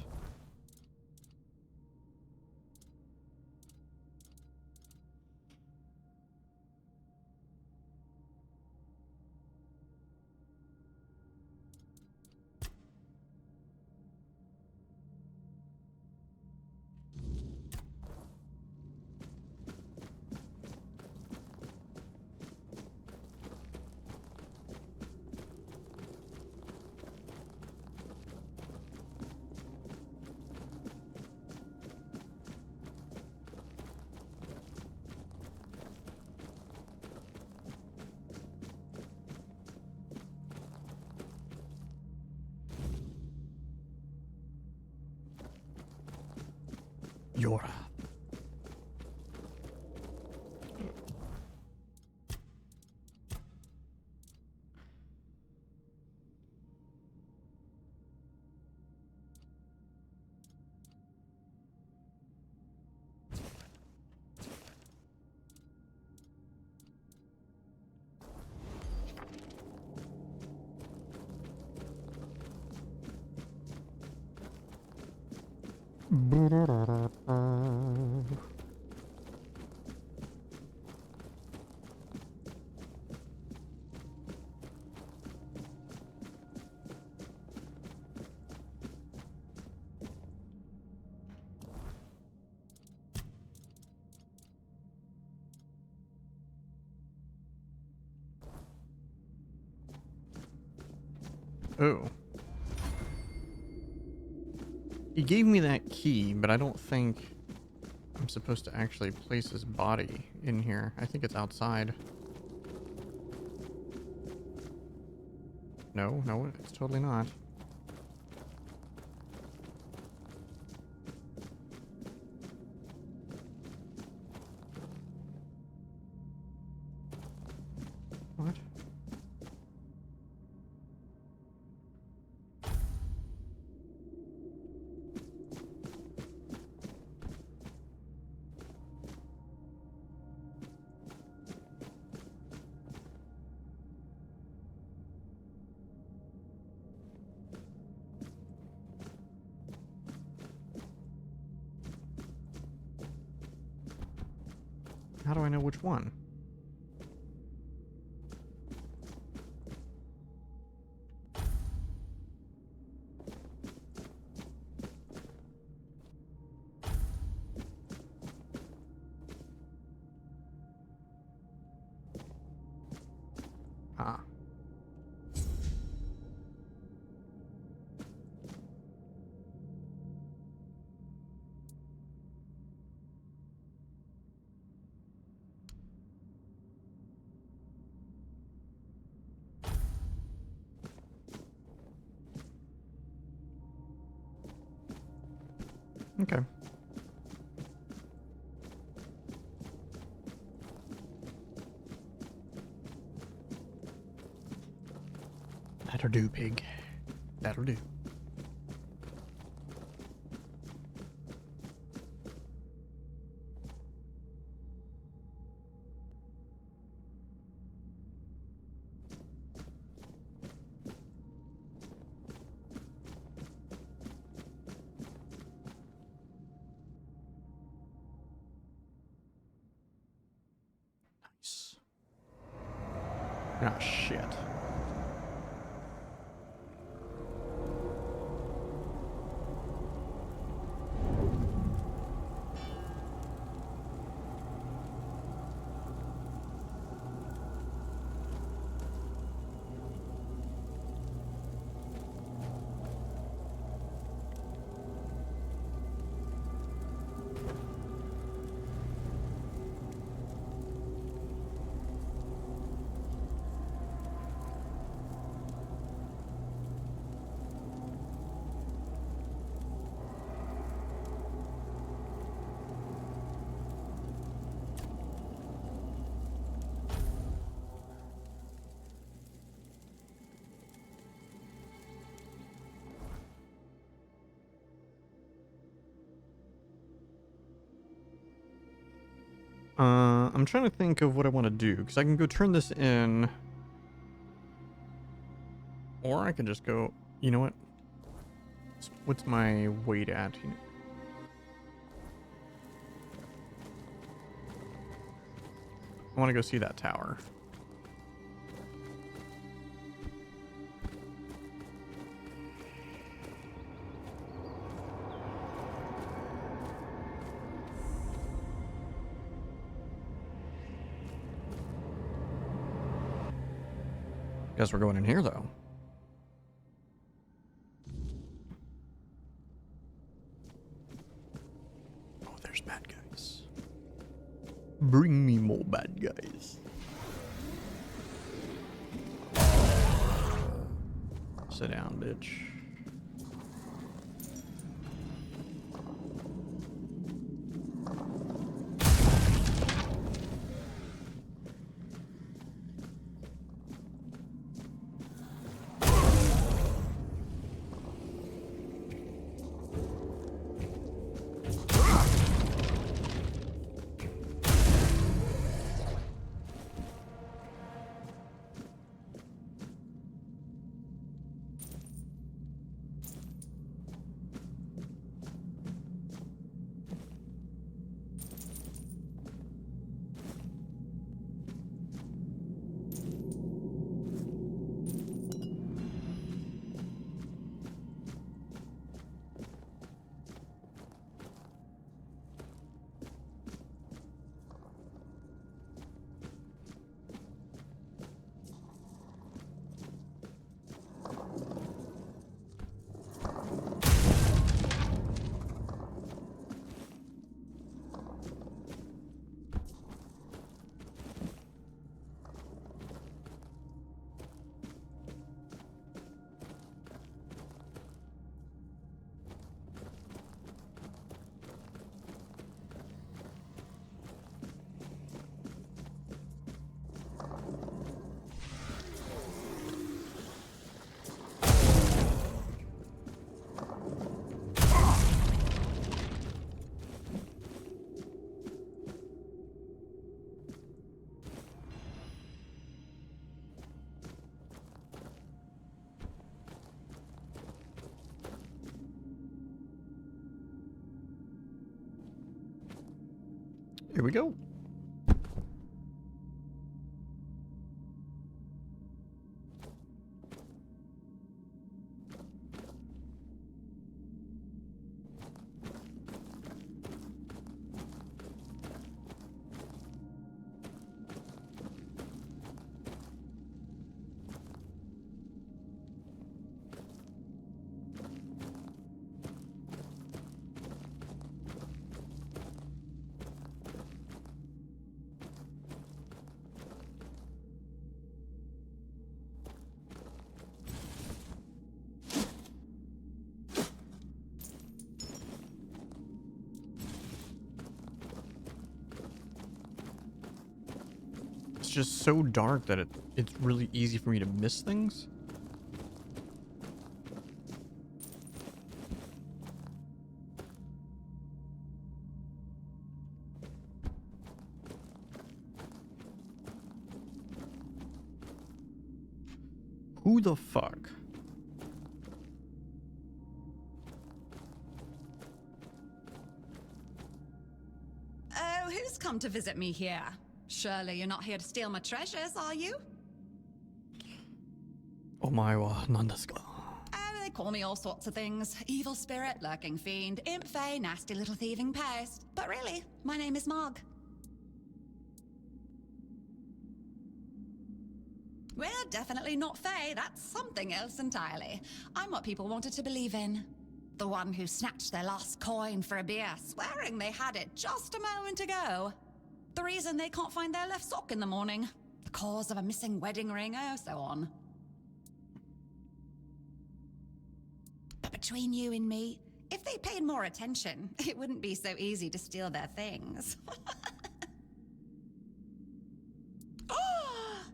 Yora. Oh. He gave me that key, but I don't think I'm supposed to actually place his body in here. I think it's outside. No, no, it's totally not. What? How do I know which one? Ah. Okay. That'll do, pig. That'll do. Nice. Ah, shit. I'm trying to think of what I want to do, because I can go turn this in, or I can just go, you know what? What's my weight at? I want to go see that tower. Guess we're going in here, though. Oh, there's bad guys. Bring me more bad guys. Sit down, bitch. Here we go. just so dark that it's really easy for me to miss things. Who the fuck? Oh, who's come to visit me here? Surely you're not here to steal my treasures, are you? Omaewa nandesu ka? Oh, they call me all sorts of things. Evil spirit, lurking fiend, imp fae, nasty little thieving pest. But really, my name is Mog. We're definitely not fae, that's something else entirely. I'm what people wanted to believe in. The one who snatched their last coin for a beer, swearing they had it just a moment ago. The reason they can't find their left sock in the morning. The cause of a missing wedding ring, oh, so on. But between you and me, if they paid more attention, it wouldn't be so easy to steal their things.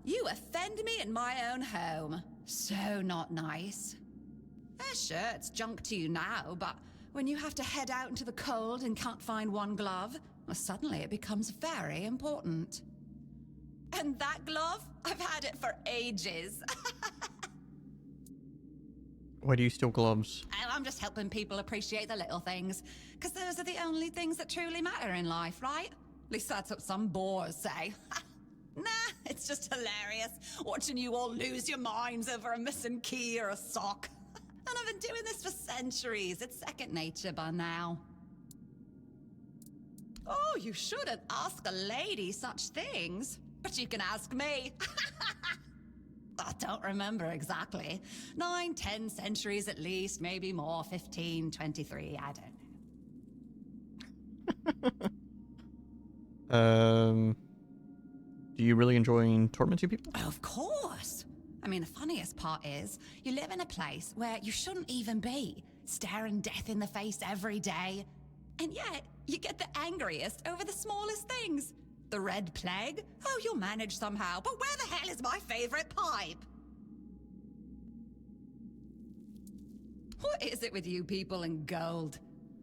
You offend me in my own home. So not nice. Sure, it's junk to you now, but when you have to head out into the cold and can't find one glove, well, suddenly it becomes very important. And that glove? I've had it for ages. Why do you steal gloves? I'm just helping people appreciate the little things, because those are the only things that truly matter in life, right? At least that's what some bores say. Nah, it's just hilarious, watching you all lose your minds over a missing key or a sock. And I've been doing this for centuries. It's second nature by now. Oh, you shouldn't ask a lady such things. But you can ask me. I don't remember exactly. 9, 10 centuries at least, maybe more, 15, 23, I don't know. Do you really enjoy tormenting people? Of course. I mean, the funniest part is, you live in a place where you shouldn't even be, staring death in the face every day. And yet, you get the angriest over the smallest things. The Red Plague? Oh, you'll manage somehow, but where the hell is my favorite pipe? What is it with you people and gold?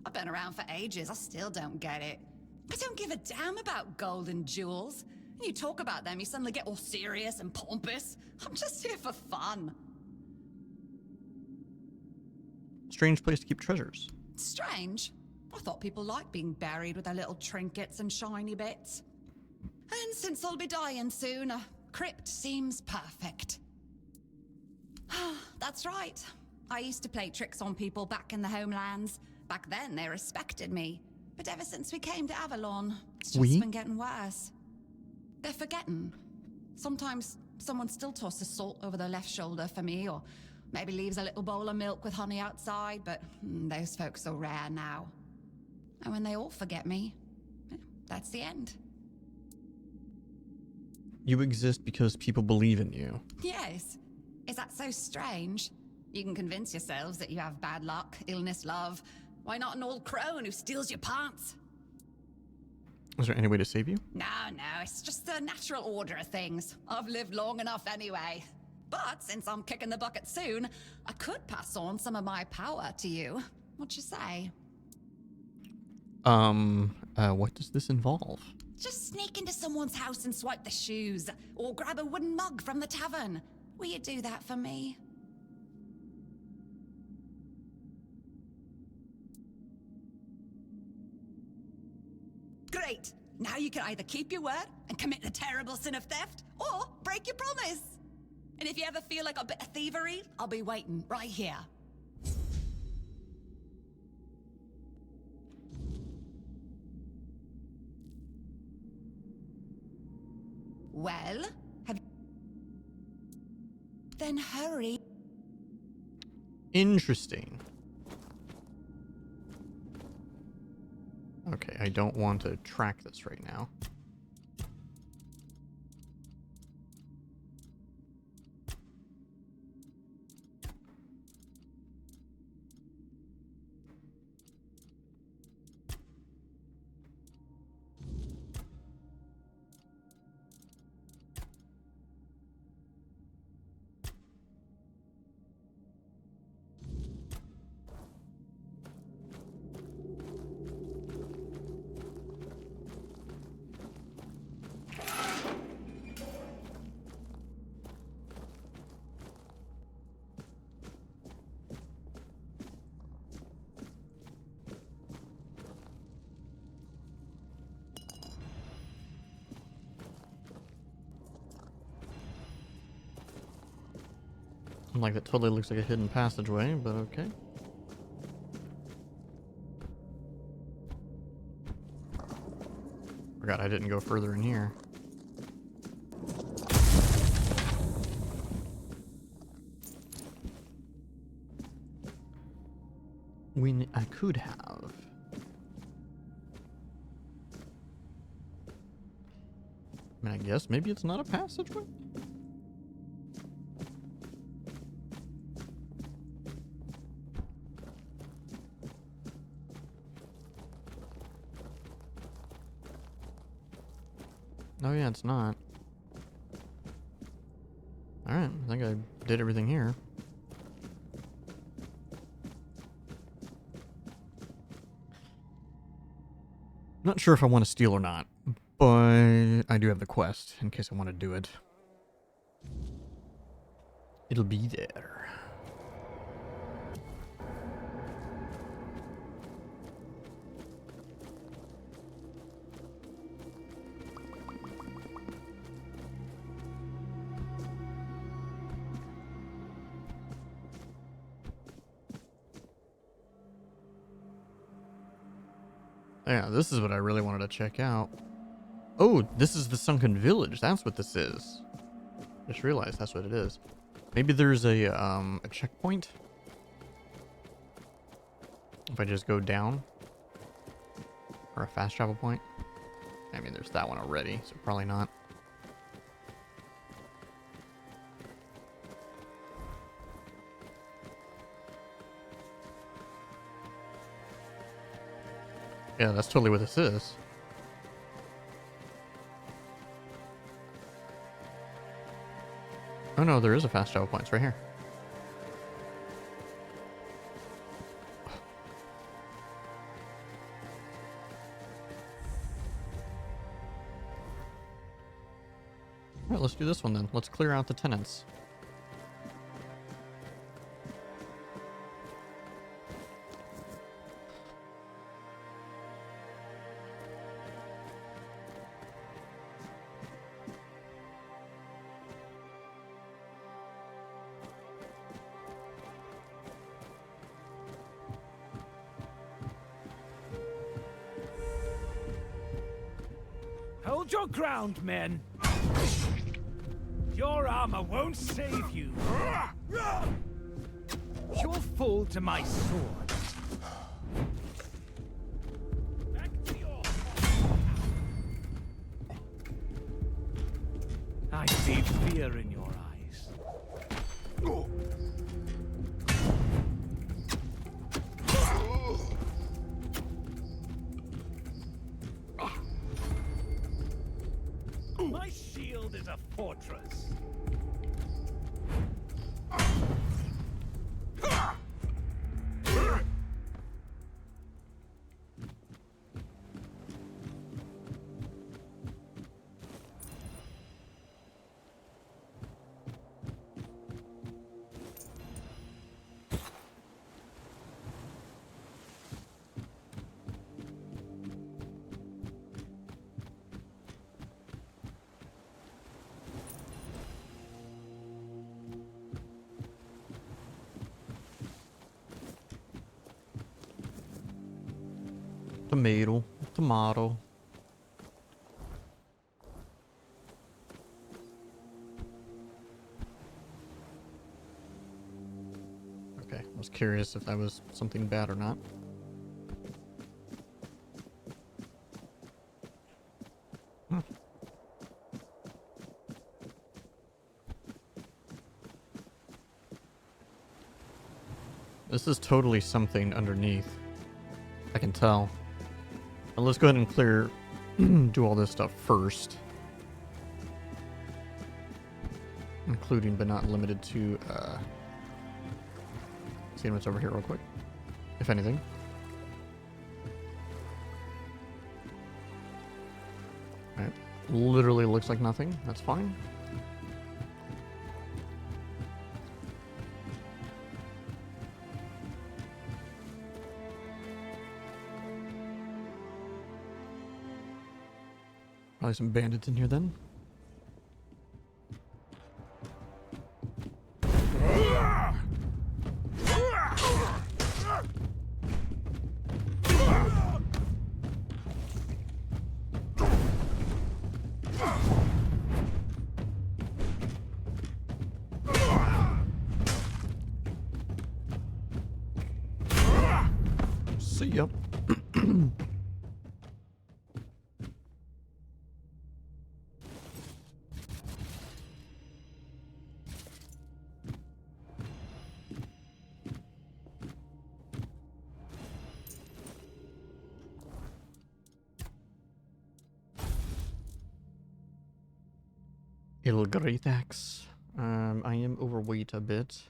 I've been around for ages, I still don't get it. I don't give a damn about gold and jewels. You talk about them, you suddenly get all serious and pompous. I'm just here for fun. Strange place to keep treasures. Strange? I thought people liked being buried with their little trinkets and shiny bits. And since I'll be dying soon, a crypt seems perfect. That's right. I used to play tricks on people back in the homelands. Back then, they respected me. But ever since we came to Avalon, it's just been getting worse. They're forgetting. Sometimes someone still tosses salt over their left shoulder for me, or maybe leaves a little bowl of milk with honey outside, but those folks are rare now. And when they all forget me, that's the end. You exist because people believe in you. Yes. Is that so strange? You can convince yourselves that you have bad luck, illness, love. Why not an old crone who steals your pants? Is there any way to save you? No, it's just the natural order of things. I've lived long enough anyway. But since I'm kicking the bucket soon, I could pass on some of my power to you. What you say? What does this involve? Just sneak into someone's house and swipe the shoes, or grab a wooden mug from the tavern. Will you do that for me? Great! Now you can either keep your word and commit the terrible sin of theft, or break your promise! And if you ever feel like a bit of thievery, I'll be waiting right here. Well, then hurry. Interesting. Okay, I don't want to track this right now. Like, that totally looks like a hidden passageway, but okay. Forgot I didn't go further in here. I could have. I mean, I guess maybe it's not a passageway? Oh yeah, it's not. Alright, I think I did everything here. Not sure if I want to steal or not, but I do have the quest in case I want to do it. It'll be there. Yeah, this is what I really wanted to check out. Oh, this is the sunken village. That's what this is. Just realized that's what it is. Maybe there's a checkpoint. If I just go down. Or a fast travel point. I mean, there's that one already, so probably not. Yeah, that's totally what this is. Oh no, there is a fast travel point. It's right here. Alright, let's do this one then. Let's clear out the tenants. Hold your ground, men. Your armor won't save you. You'll fall to my sword. Back to your... I see fear in your eyes. My shield is a fortress. Tomato. Tomato. Okay, I was curious if that was something bad or not. This is totally something underneath. I can tell. Now let's go ahead and clear, do all this stuff first. Including but not limited to, see what's over here real quick. If anything. Alright. Literally looks like nothing. That's fine. Probably some bandits in here then. Yep. Il Great Axe. I am overweight a bit.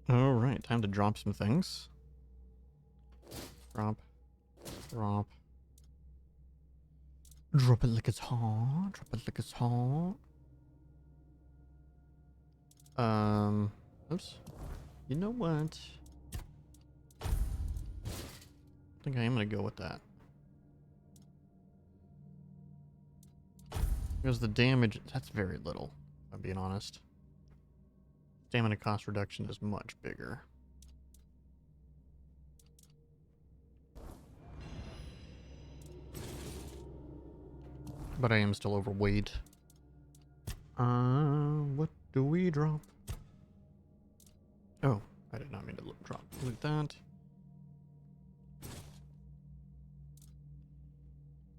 Alright, time to drop some things. Drop. Drop. Drop it like it's hot. Drop it like it's hot. Oops. You know what? I think I am gonna go with that. Because the damage, that's very little, if I'm being honest. Stamina cost reduction is much bigger. But I am still overweight. What do we drop? Oh, I did not mean to drop. Loot that.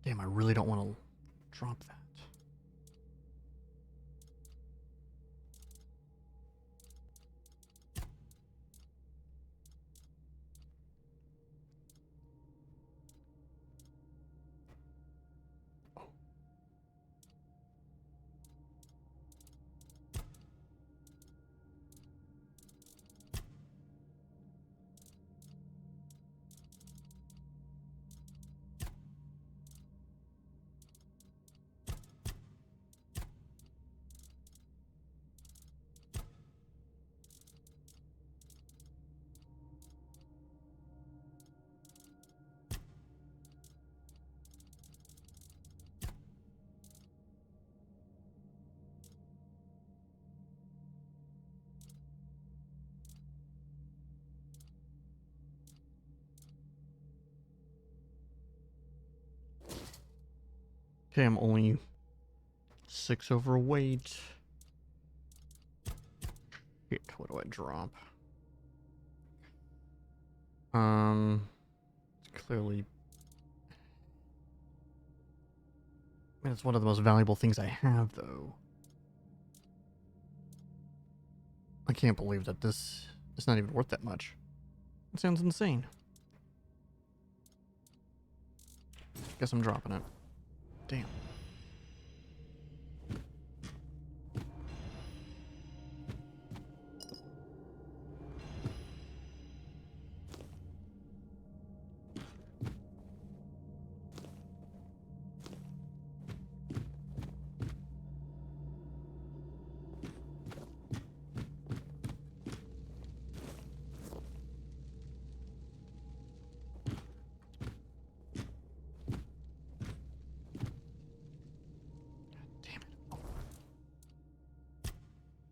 Damn, I really don't want to drop that. Okay, I'm only 6 overweight. Shit, what do I drop? It's clearly... I mean, it's one of the most valuable things I have, though. I can't believe that this is not even worth that much. It sounds insane. Guess I'm dropping it. Damn.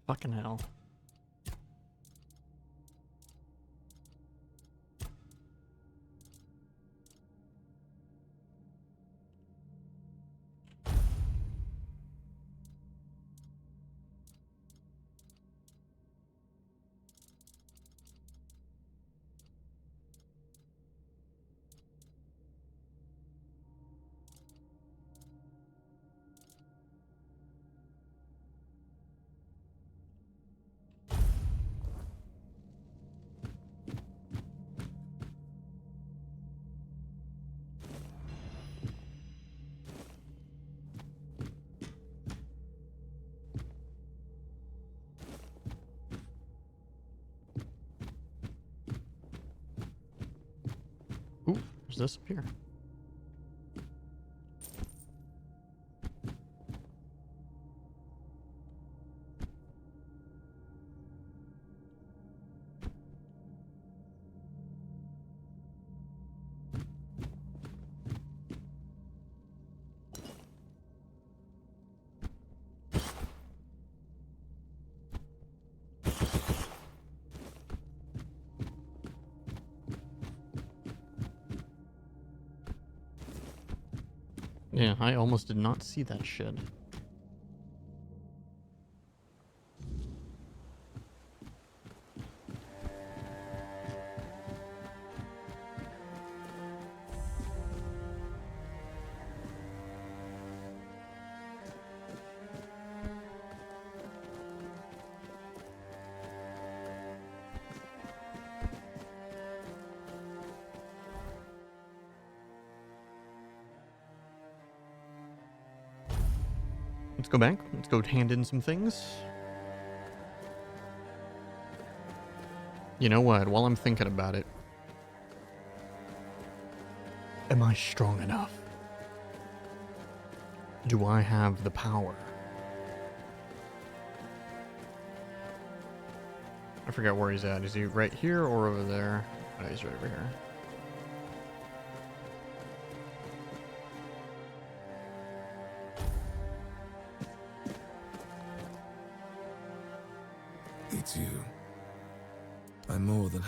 Fucking hell. There's this up here. Yeah, I almost did not see that shit. Let's go back. Let's go hand in some things. You know what? While I'm thinking about it, am I strong enough? Do I have the power? I forgot where he's at. Is he right here or over there? Oh, he's right over here. It's you. I'm more than...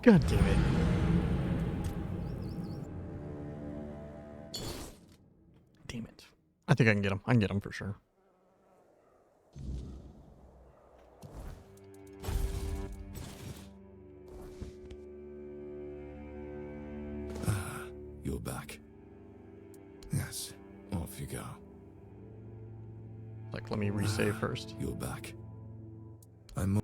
God damn it. Damn it. I think I can get him. I can get him for sure. You're back. Yes, off you go. Like, let me resave first. You're back. I'm...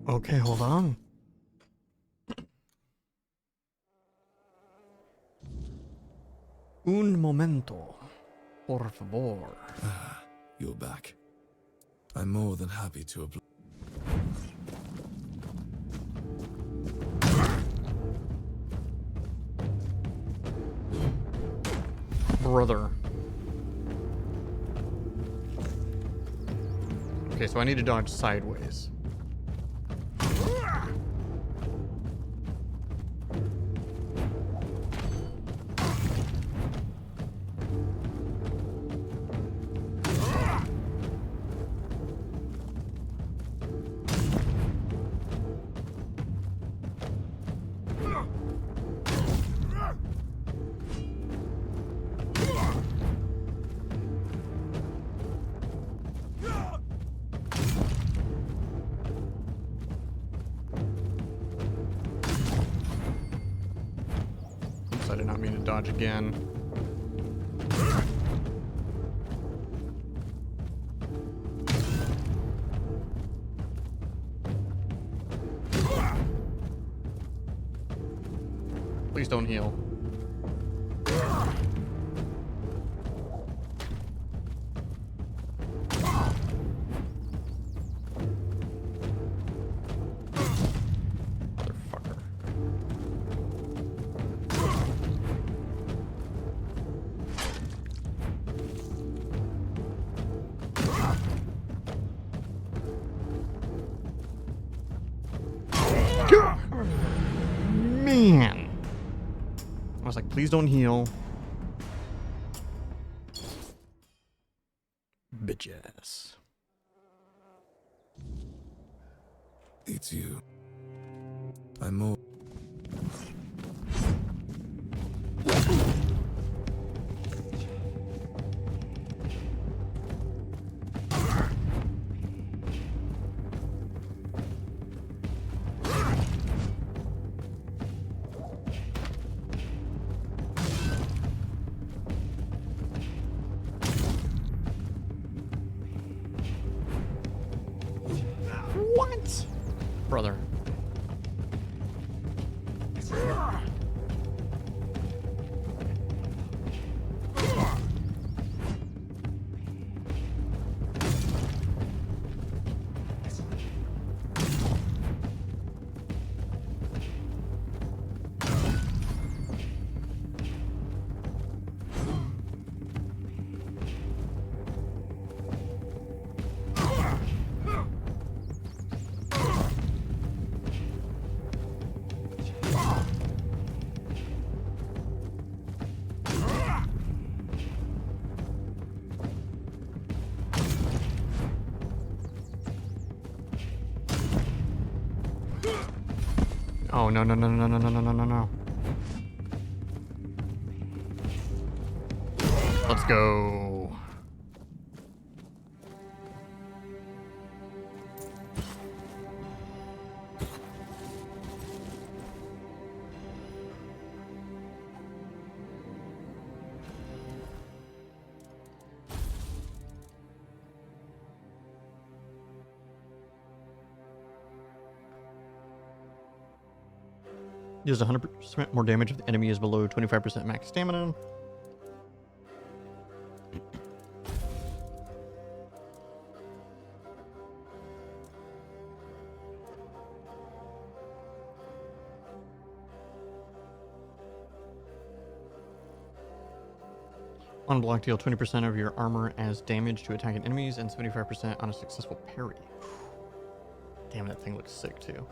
Okay, hold on. Un momento, por favor. You're back. I'm more than happy to oblige. Brother. Okay, so I need to dodge sideways. I did not mean to dodge again. Please don't heal. Motherfucker. Man. I was like, please don't heal. Bitch ass. It's you. I'm more. What? Brother. Oh, no, no, no, no, no, no, no, no, no, no. Let's go. Deals 100% more damage if the enemy is below 25% max stamina. On block, deal 20% of your armor as damage to attacking enemies and 75% on a successful parry. Damn, that thing looks sick too.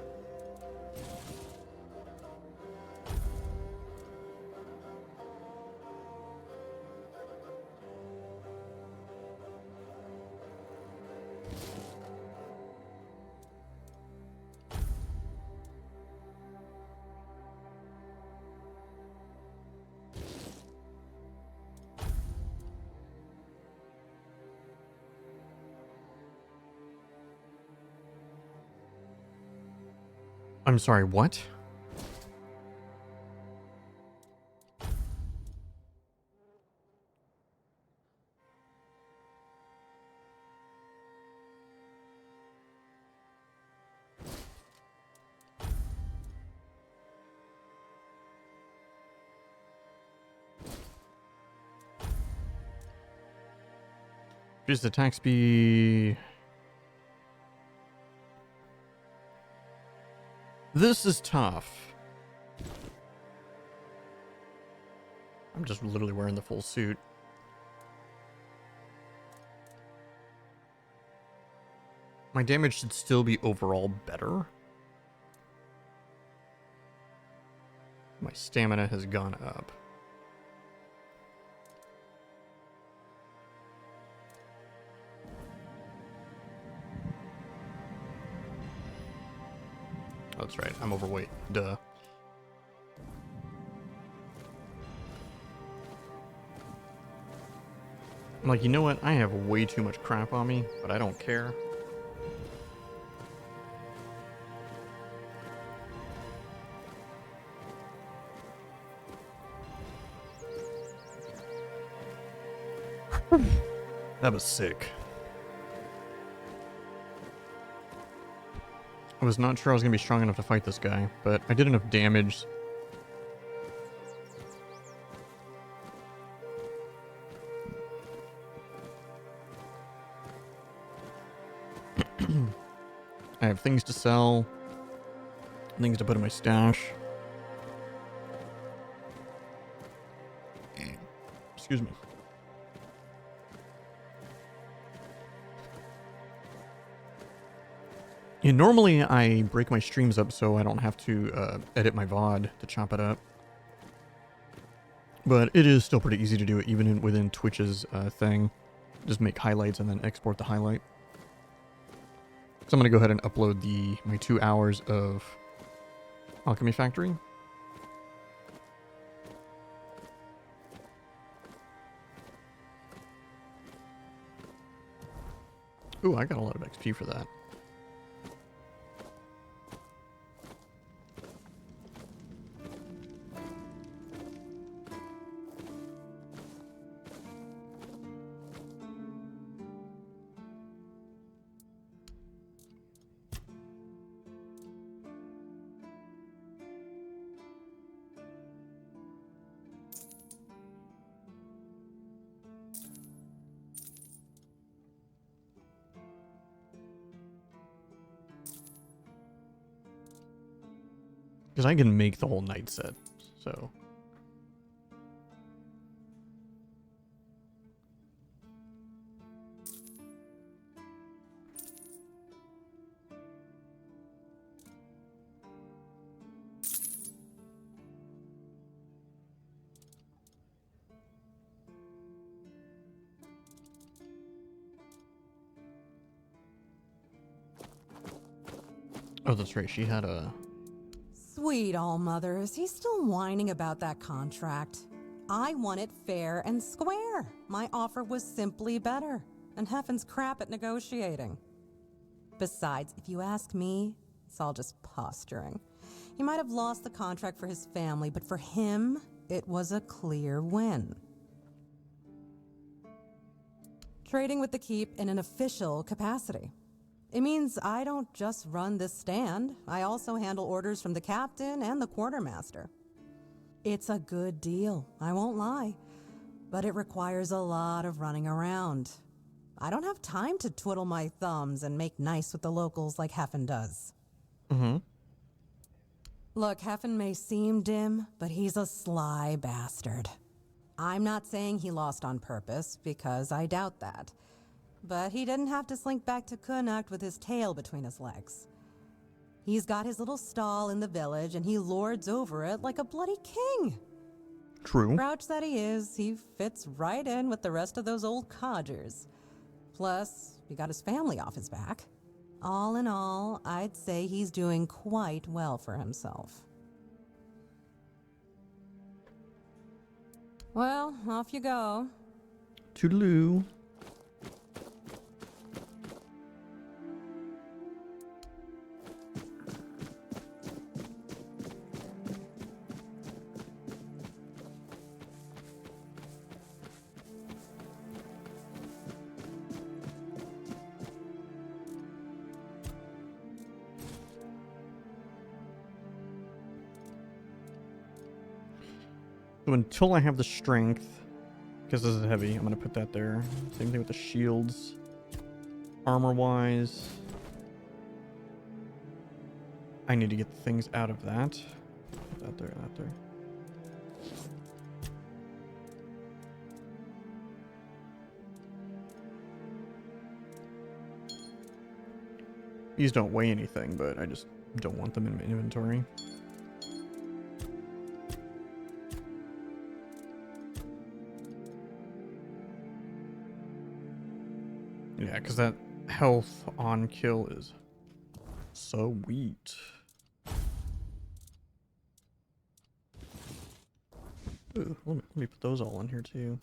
I'm sorry, what? Increase attack speed. This is tough. I'm just literally wearing the full suit. My damage should still be overall better. My stamina has gone up. Oh, that's right, I'm overweight. Duh. I'm like, you know what? I have way too much crap on me, but I don't care. That was sick. I was not sure I was going to be strong enough to fight this guy, but I did enough damage. I have things to sell, things to put in my stash. Excuse me. Yeah, normally I break my streams up so I don't have to edit my VOD to chop it up. But it is still pretty easy to do it even within Twitch's thing. Just make highlights and then export the highlight. So I'm going to go ahead and upload my 2 hours of Alchemy Factory. Ooh, I got a lot of XP for that. Because I can make the whole night set, so... Oh, that's right, she had a... Sweet all-mothers, he's still whining about that contract. I want it fair and square. My offer was simply better, and Heffen's crap at negotiating. Besides, if you ask me, it's all just posturing. He might have lost the contract for his family, but for him, it was a clear win. Trading with the Keep in an official capacity. It means I don't just run this stand, I also handle orders from the captain and the quartermaster. It's a good deal, I won't lie, but it requires a lot of running around. I don't have time to twiddle my thumbs and make nice with the locals like Heffen does. Mm-hmm. Look, Heffen may seem dim, but he's a sly bastard. I'm not saying he lost on purpose, because I doubt that. But he didn't have to slink back to Connacht with his tail between his legs. He's got his little stall in the village, and he lords over it like a bloody king. True. Grouch that he is, he fits right in with the rest of those old codgers. Plus, he got his family off his back. All in all, I'd say he's doing quite well for himself. Well, off you go. Toodaloo. So until I have the strength, because this is heavy, I'm going to put that there. Same thing with the shields. Armor-wise, I need to get things out of that. Put that there, that there. These don't weigh anything, but I just don't want them in my inventory. Yeah, because that health on kill is sweet. Ooh, let me put those all in here too.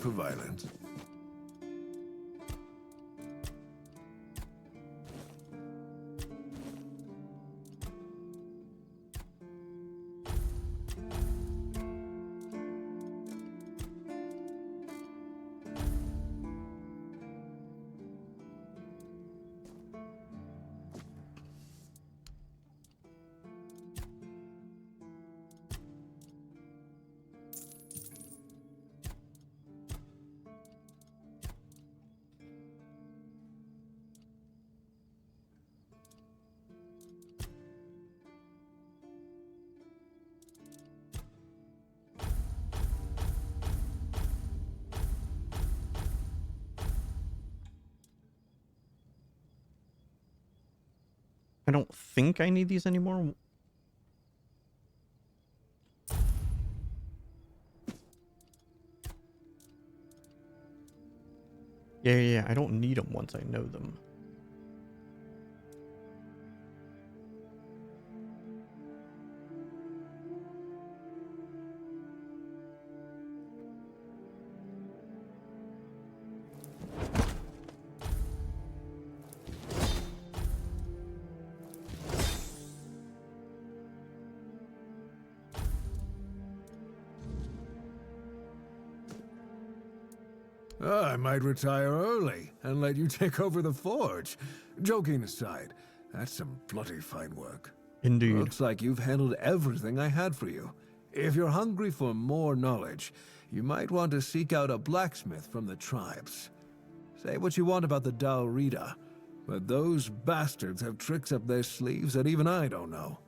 for violence. I don't think I need these anymore. Yeah, I don't need them once I know them. I might retire early and let you take over the forge. Joking aside, that's some bloody fine work. Indeed. Looks like you've handled everything I had for you. If you're hungry for more knowledge, you might want to seek out a blacksmith from the tribes. Say what you want about the Dalrida, but those bastards have tricks up their sleeves that even I don't know.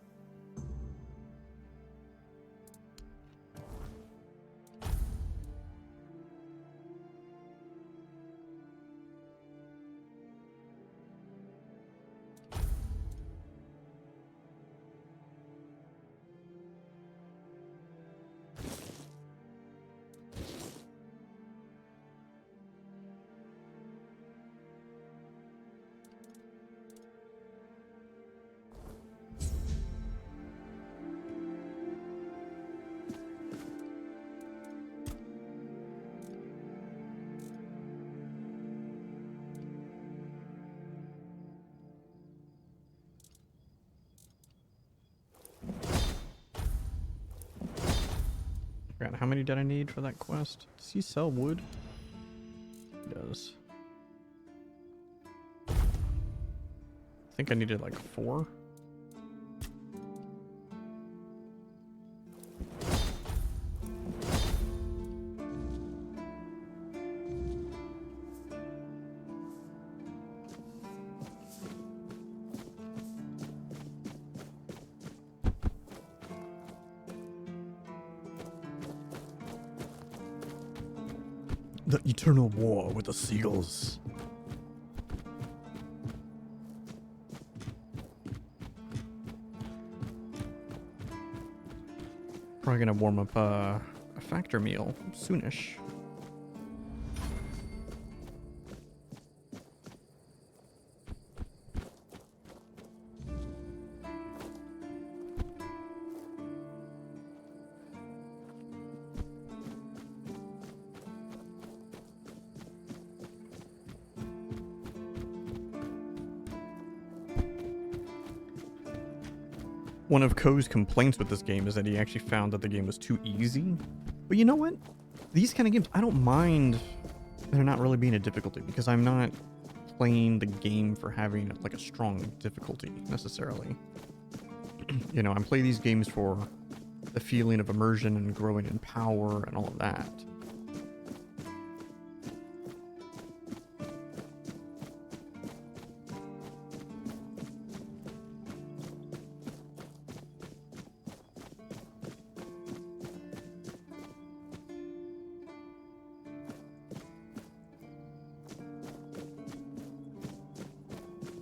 How many did I need for that quest? Does he sell wood? He does. I think I needed like 4. The eternal war with the seagulls. Probably gonna warm up a factor meal soonish. One of Ko's complaints with this game is that he actually found that the game was too easy. But you know what? These kind of games, I don't mind there not really being a difficulty because I'm not playing the game for having like a strong difficulty necessarily. You know, I'm playing these games for the feeling of immersion and growing in power and all of that.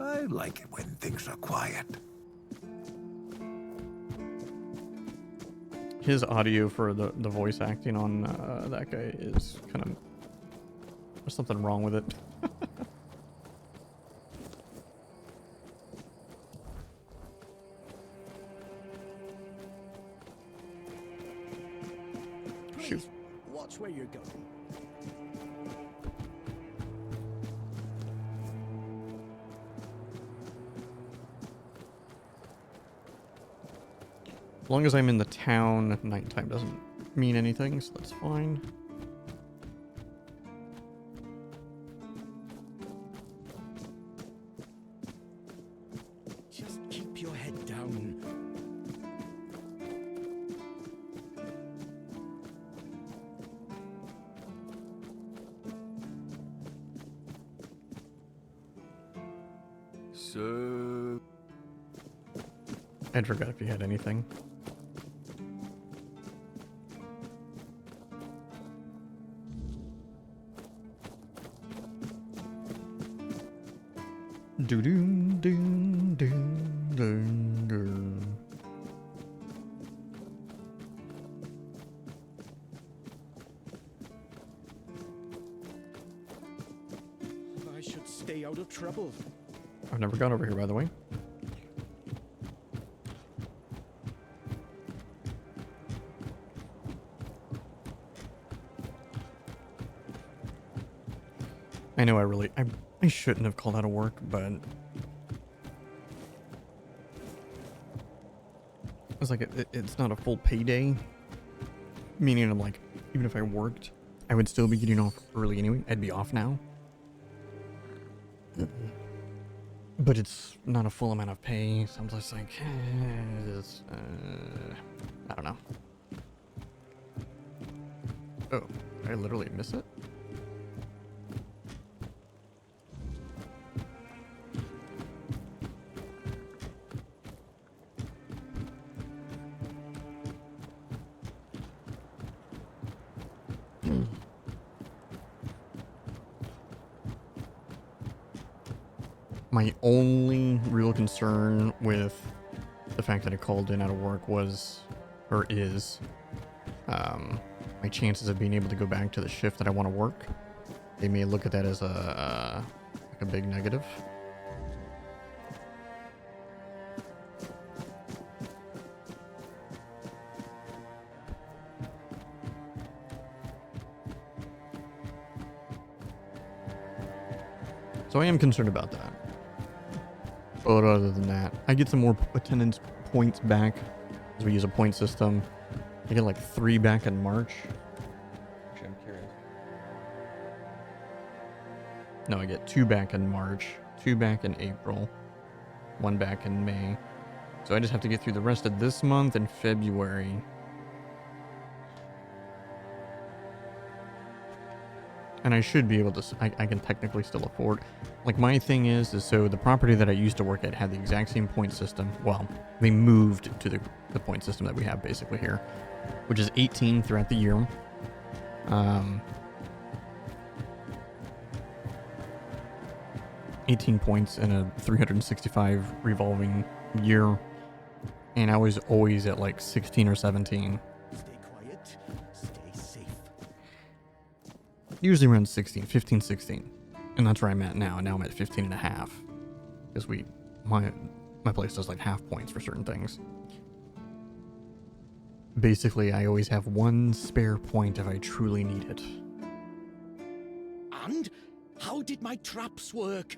I like it when things are quiet. His audio for the voice acting on that guy is kind of... There's something wrong with it. Shoot. Watch where you're going. As long as I'm in the town, nighttime doesn't mean anything, so that's fine. Just keep your head down. So... I forgot if you had anything. Do do do do do do. I should stay out of trouble. I've never gone over here, by the way. I know I shouldn't have called out of work, but it's like it's not a full payday, meaning I'm like, even if I worked, I would still be getting off early anyway. I'd be off now. But it's not a full amount of pay, so I'm just like, I don't know. Oh, did I literally miss it? My only real concern with the fact that I called in out of work was, or is, my chances of being able to go back to the shift that I want to work. They may look at that as like a big negative. So I am concerned about that. But other than that, I get some more attendance points back as we use a point system. I get like 3 back in March. Actually, I'm curious. No, I get 2 back in March, 2 back in April, 1 back in May. So I just have to get through the rest of this month and February. And I should be able to, I can technically still afford. Like my thing is so the property that I used to work at had the exact same point system. Well, they moved to the point system that we have basically here, which is 18 throughout the year. 18 points in a 365 revolving year. And I was always at like 16 or 17. Stay quiet, stay safe. Usually around 16, 15, 16. And that's where I'm at now. And now I'm at 15 and a half. Because my place does like half points for certain things. Basically, I always have 1 spare point if I truly need it. And how did my traps work?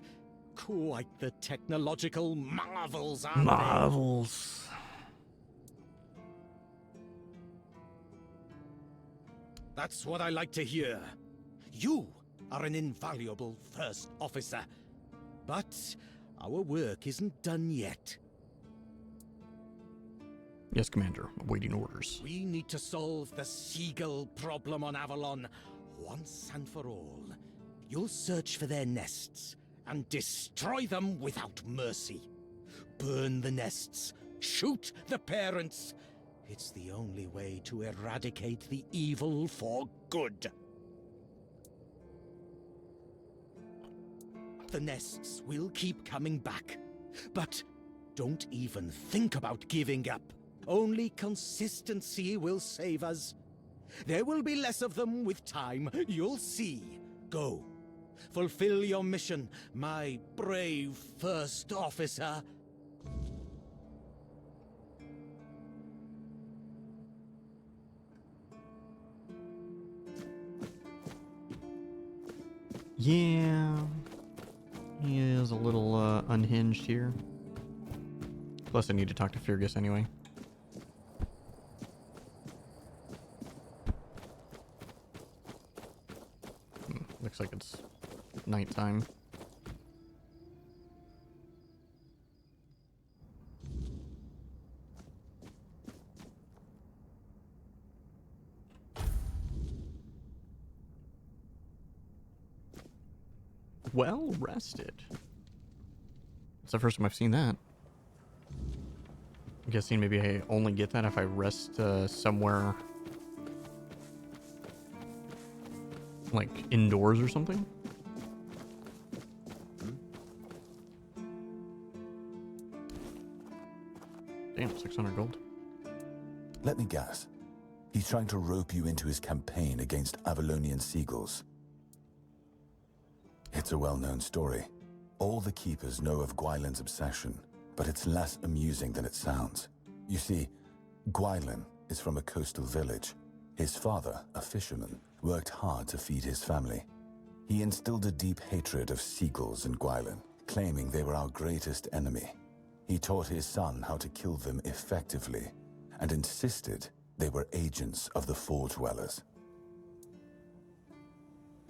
Quite the technological marvels, aren't Marvels. That's what I like to hear. You are an invaluable first officer. But our work isn't done yet. Yes, Commander. Awaiting orders. We need to solve the seagull problem on Avalon once and for all. You'll search for their nests and destroy them without mercy. Burn the nests. Shoot the parents. It's the only way to eradicate the evil for good. The nests will keep coming back. But don't even think about giving up. Only consistency will save us. There will be less of them with time. You'll see. Go. Fulfill your mission, my brave first officer. Yeah. He is a little unhinged here. Plus I need to talk to Fergus anyway. looks like it's nighttime. Well rested. It's the first time I've seen that. I'm guessing maybe I only get that if I rest somewhere like indoors or something. Damn, 600 gold. Let me guess. He's trying to rope you into his campaign against Avalonian seagulls. It's a well-known story. All the keepers know of Gwylan's obsession, but it's less amusing than it sounds. You see, Gwylan is from a coastal village. His father, a fisherman, worked hard to feed his family. He instilled a deep hatred of seagulls in Gwylan, claiming they were our greatest enemy. He taught his son how to kill them effectively, and insisted they were agents of the Forge Dwellers.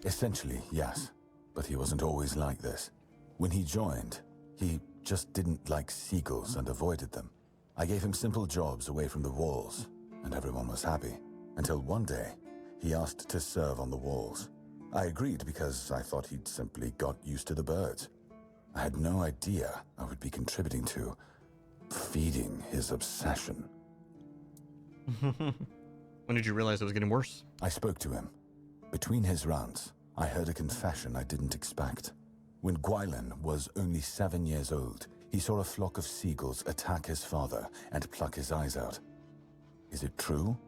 Essentially, yes, but he wasn't always like this. When he joined, he just didn't like seagulls and avoided them. I gave him simple jobs away from the walls, and everyone was happy. Until one day, he asked to serve on the walls. I agreed because I thought he'd simply got used to the birds. I had no idea I would be contributing to feeding his obsession. When did you realize it was getting worse? I spoke to him. Between his rounds, I heard a confession I didn't expect. When Gwylan was only 7 years old, he saw a flock of seagulls attack his father and pluck his eyes out. Is it true?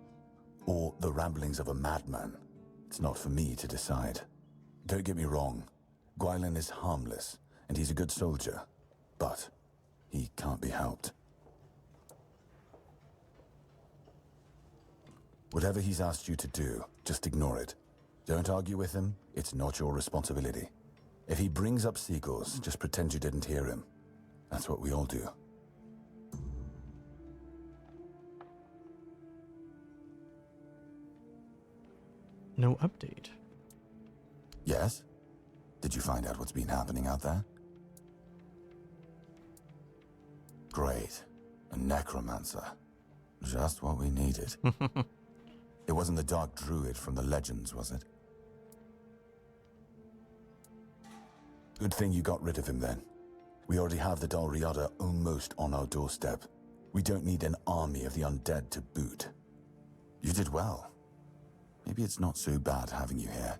Or the ramblings of a madman? It's not for me to decide. Don't get me wrong. Gwylan is harmless, and he's a good soldier. But he can't be helped. Whatever he's asked you to do, just ignore it. Don't argue with him. It's not your responsibility. If he brings up seagulls, just pretend you didn't hear him. That's what we all do. No update. Yes? Did you find out what's been happening out there? Great. A necromancer. Just what we needed. It wasn't the Dark Druid from the legends, was it? Good thing you got rid of him then. We already have the Dalriada almost on our doorstep. We don't need an army of the undead to boot. You did well. Maybe it's not so bad having you here.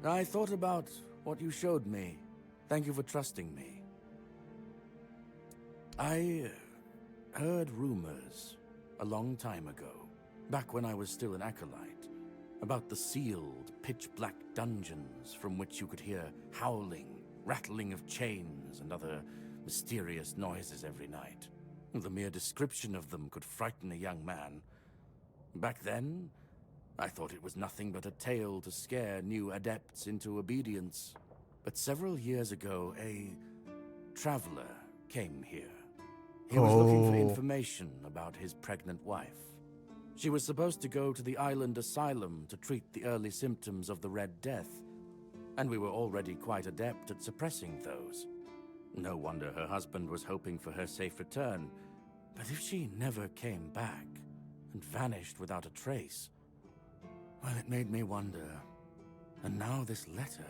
I thought about what you showed me. Thank you for trusting me. I heard rumors a long time ago, back when I was still an acolyte, about the sealed, pitch-black dungeons from which you could hear howling, rattling of chains, and other mysterious noises every night. The mere description of them could frighten a young man. Back then, I thought it was nothing but a tale to scare new adepts into obedience. But several years ago, a traveler came here. He was looking for information about his pregnant wife. She was supposed to go to the island asylum to treat the early symptoms of the Red Death, and we were already quite adept at suppressing those. No wonder her husband was hoping for her safe return. But if she never came back and vanished without a trace, well, it made me wonder. And now this letter.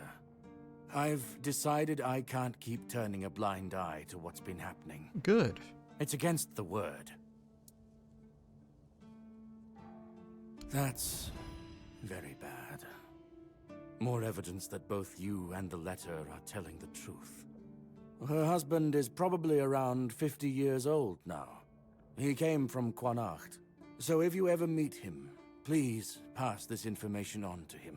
I've decided I can't keep turning a blind eye to what's been happening. Good. It's against the word. That's very bad. More evidence that both you and the letter are telling the truth. Her husband is probably around 50 years old now. He came from Quanacht. So if you ever meet him, please pass this information on to him.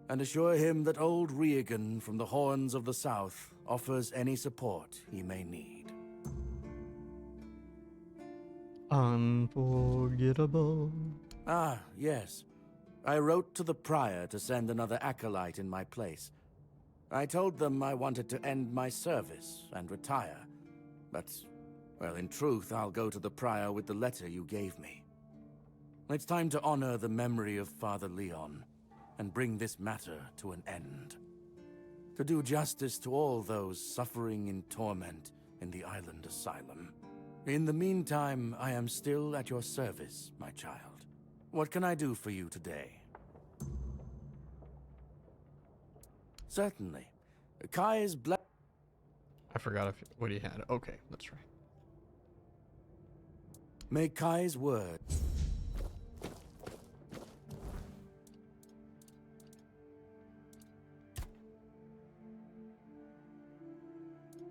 And assure him that old Riegan from the Horns of the South offers any support he may need. Unforgettable. Ah, yes. I wrote to the Prior to send another acolyte in my place. I told them I wanted to end my service and retire. But, well, in truth, I'll go to the Prior with the letter you gave me. It's time to honor the memory of Father Leon and bring this matter to an end. To do justice to all those suffering in torment in the island asylum. In the meantime, I am still at your service, my child. What can I do for you today? Certainly. Kai's I forgot what he had. Okay, that's right. May Kai's word.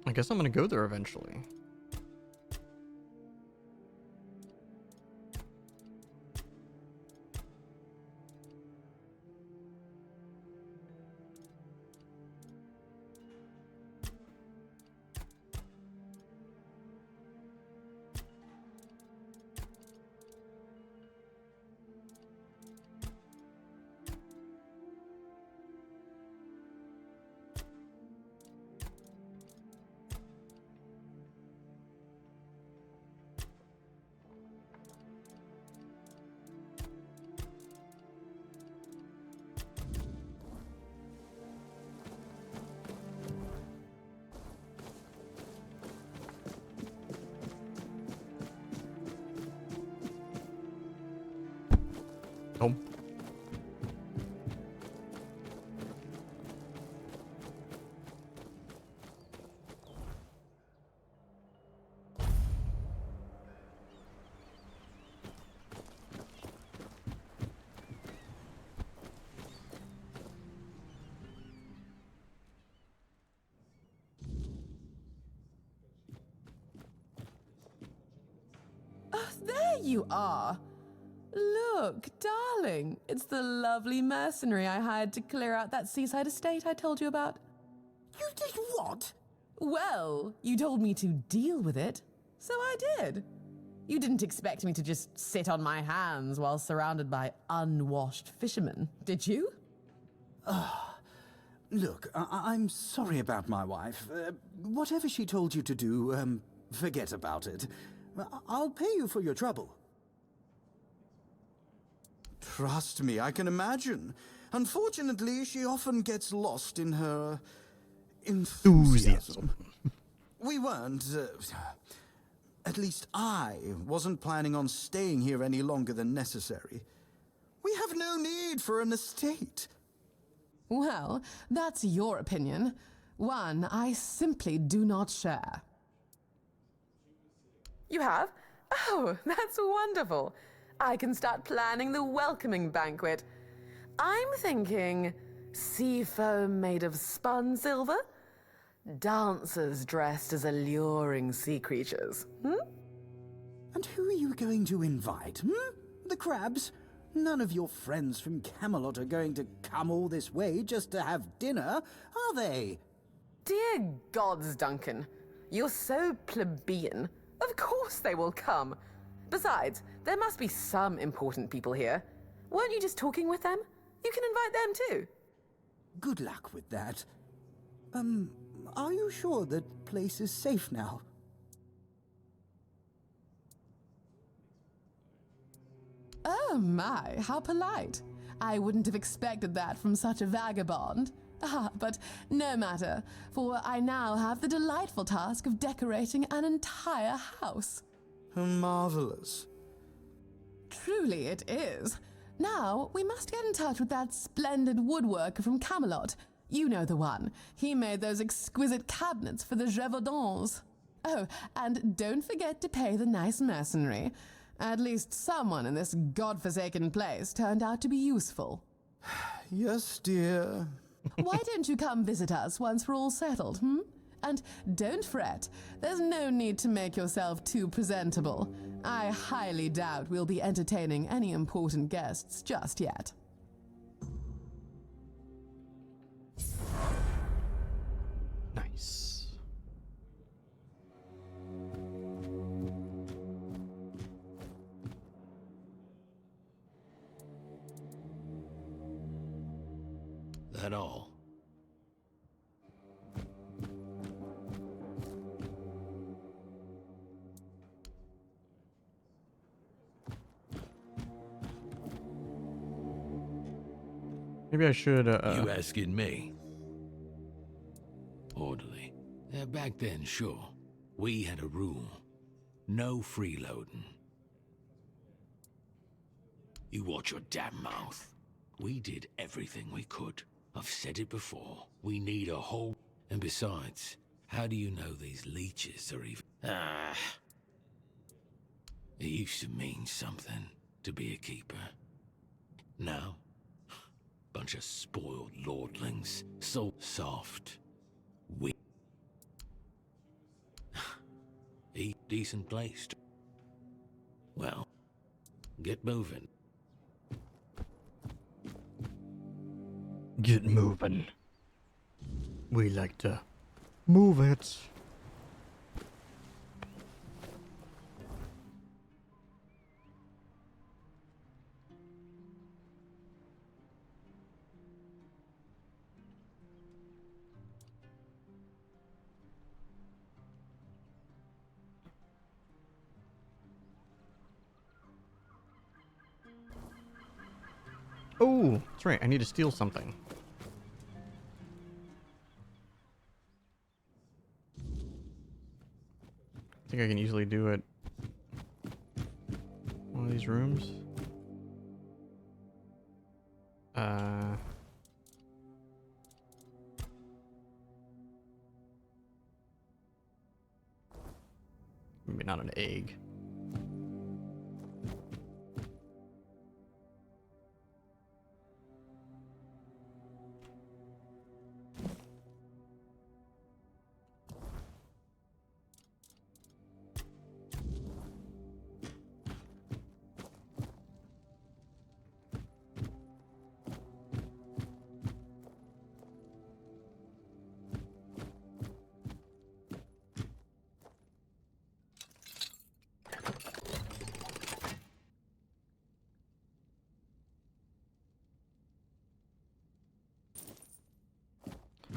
I guess I'm gonna go there eventually. Oh. Oh, there you are. Look, darling, it's the lovely mercenary I hired to clear out that seaside estate I told you about. You did what? Well, you told me to deal with it, so I did. You didn't expect me to just sit on my hands while surrounded by unwashed fishermen, did you? Look, I'm sorry about my wife. Whatever she told you to do, forget about it. I'll pay you for your trouble. Trust me, I can imagine. Unfortunately, she often gets lost in her enthusiasm. We weren't, at least I wasn't planning on staying here any longer than necessary. We have no need for an estate. Well, that's your opinion. One I simply do not share. You have? Oh, that's wonderful. I can start planning the welcoming banquet. I'm thinking sea foam made of spun silver, dancers dressed as alluring sea creatures. And who are you going to invite, The crabs? None of your friends from Camelot are going to come all this way just to have dinner, are they? Dear gods, Duncan. You're so plebeian. Of course they will come. Besides, there must be some important people here. Weren't you just talking with them? You can invite them too. Good luck with that. Are you sure that place is safe now? Oh my, how polite. I wouldn't have expected that from such a vagabond. But no matter, for I now have the delightful task of decorating an entire house. Marvelous. Truly it is. Now, we must get in touch with that splendid woodworker from Camelot. You know the one. He made those exquisite cabinets for the Gévaudan. Oh, and don't forget to pay the nice mercenary. At least someone in this godforsaken place turned out to be useful. Yes, dear. Why don't you come visit us once we're all settled, And don't fret, there's no need to make yourself too presentable. I highly doubt we'll be entertaining any important guests just yet. Nice. that all? Maybe I should, You asking me? Orderly. Back then, sure. We had a rule. No freeloading. You watch your damn mouth. We did everything we could. I've said it before. We need a whole... And besides, how do you know these leeches are even... Ah. It used to mean something to be a keeper. Now, bunch of spoiled lordlings. So soft. We... A decent place to... Well, get moving. Get moving. We like to move it. Oh, that's right. I need to steal something. I think I can easily do it. One of these rooms. Maybe not an egg.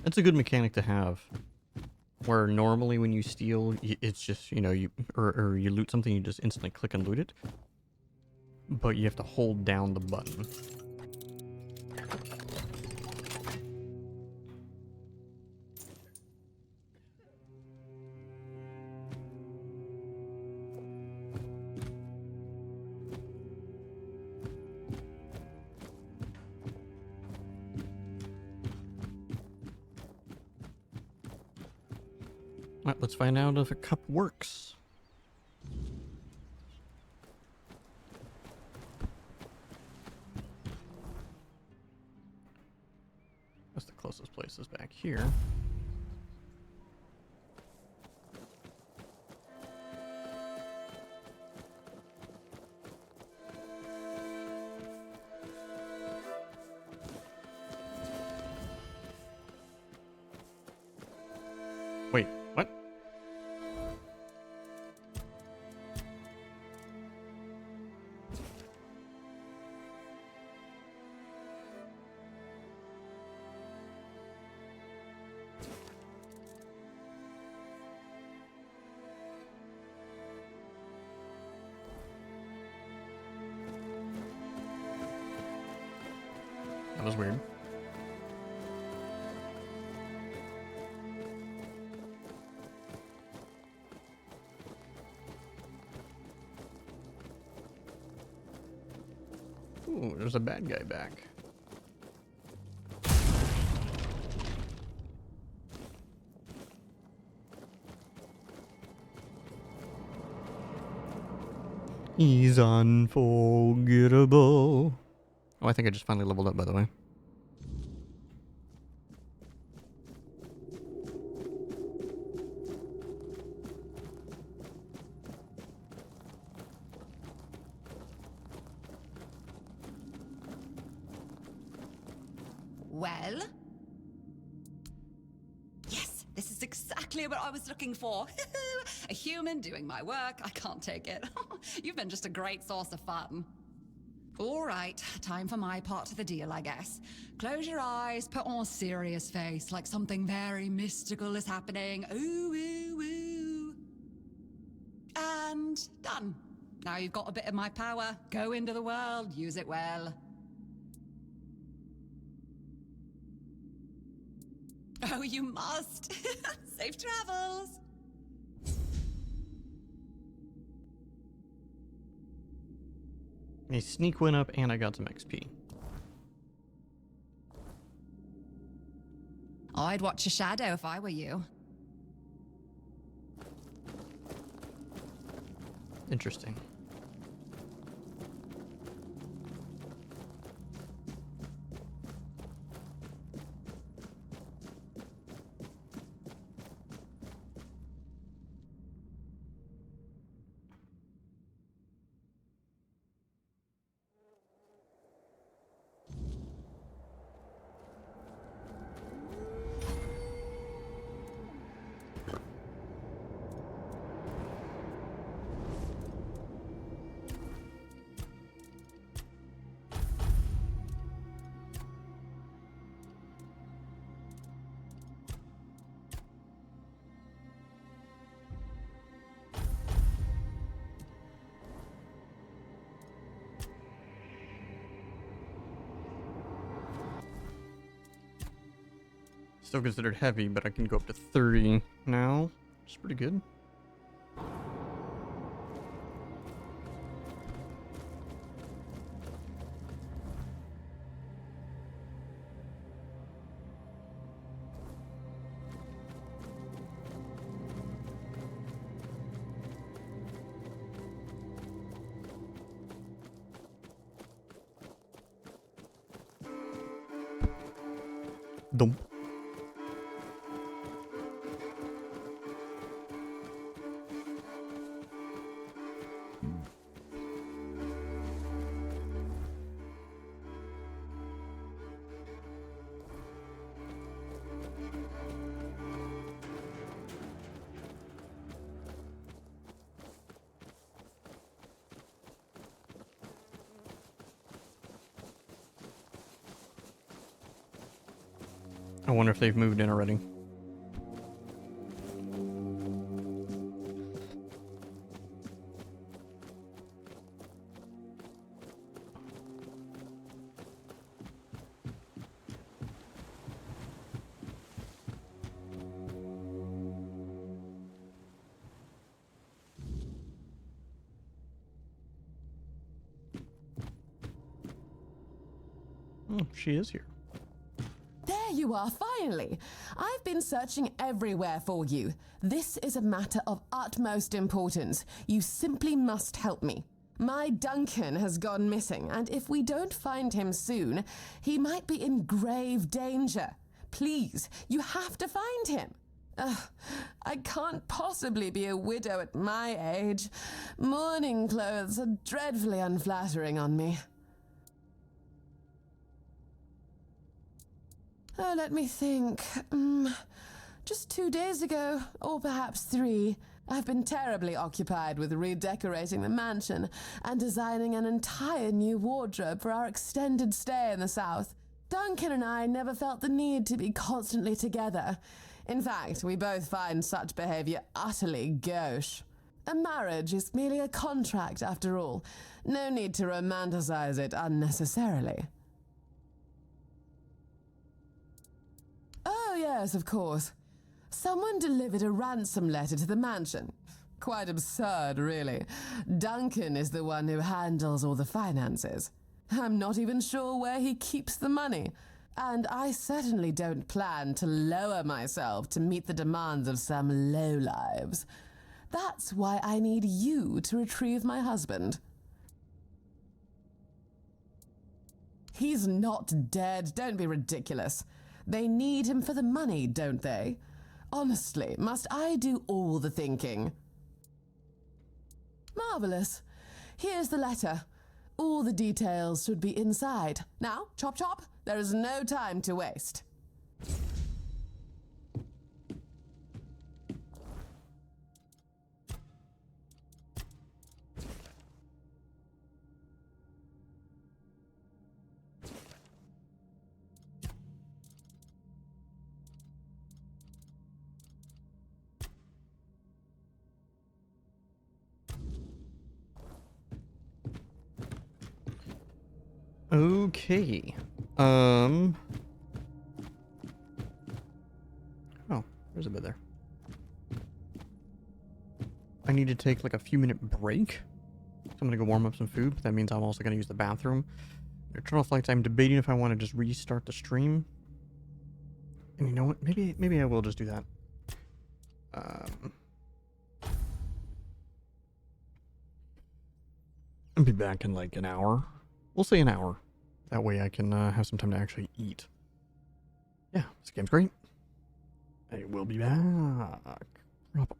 That's a good mechanic to have. Where normally when you steal, it's just, you know, you or you loot something, you just instantly click and loot it. But you have to hold down the button. Alright, let's find out if a cup works. That's the closest place is back here. Wait, what? That was weird. Ooh, there's a bad guy back. He's unforgettable. Oh, I think I just finally leveled up, by the way. Well? Yes, this is exactly what I was looking for. A human doing my work. I can't take it. You've been just a great source of fun. All right, time for my part of the deal, I guess. Close your eyes, put on a serious face, like something very mystical is happening. Ooh, ooh, ooh. And done. Now you've got a bit of my power. Go into the world, use it well. Oh, you must. Safe travels. A sneak went up and I got some XP. I'd watch a shadow if I were you. Interesting. Still considered heavy, but I can go up to 30 now, which is pretty good. Dump. I wonder if they've moved in already. Oh, she is here. There you are, finally. I've been searching everywhere for you. This is a matter of utmost importance. You simply must help me. My Duncan has gone missing, and if we don't find him soon, he might be in grave danger. Please, you have to find him. I can't possibly be a widow at my age. Mourning clothes are dreadfully unflattering on me. Oh, let me think. Just 2 days ago, or perhaps 3, I've been terribly occupied with redecorating the mansion and designing an entire new wardrobe for our extended stay in the south. Duncan and I never felt the need to be constantly together. In fact, we both find such behavior utterly gauche. A marriage is merely a contract after all. No need to romanticize it unnecessarily. Oh, yes, of course. Someone delivered a ransom letter to the mansion. Quite absurd, really. Duncan is the one who handles all the finances. I'm not even sure where he keeps the money. And I certainly don't plan to lower myself to meet the demands of some lowlives. That's why I need you to retrieve my husband. He's not dead. Don't be ridiculous. They need him for the money, don't they? Honestly, must I do all the thinking? Marvelous. Here's the letter. All the details should be inside. Now, chop chop, there is no time to waste. Okay. Oh, there's a bit there. I need to take like a few minute break. So I'm gonna go warm up some food, but that means I'm also gonna use the bathroom. Eternal flights, I'm debating if I want to just restart the stream. And you know what? Maybe I will just do that. I'll be back in like an hour. We'll say an hour. That way I can have some time to actually eat. Yeah, this game's great. I will be back. Probably.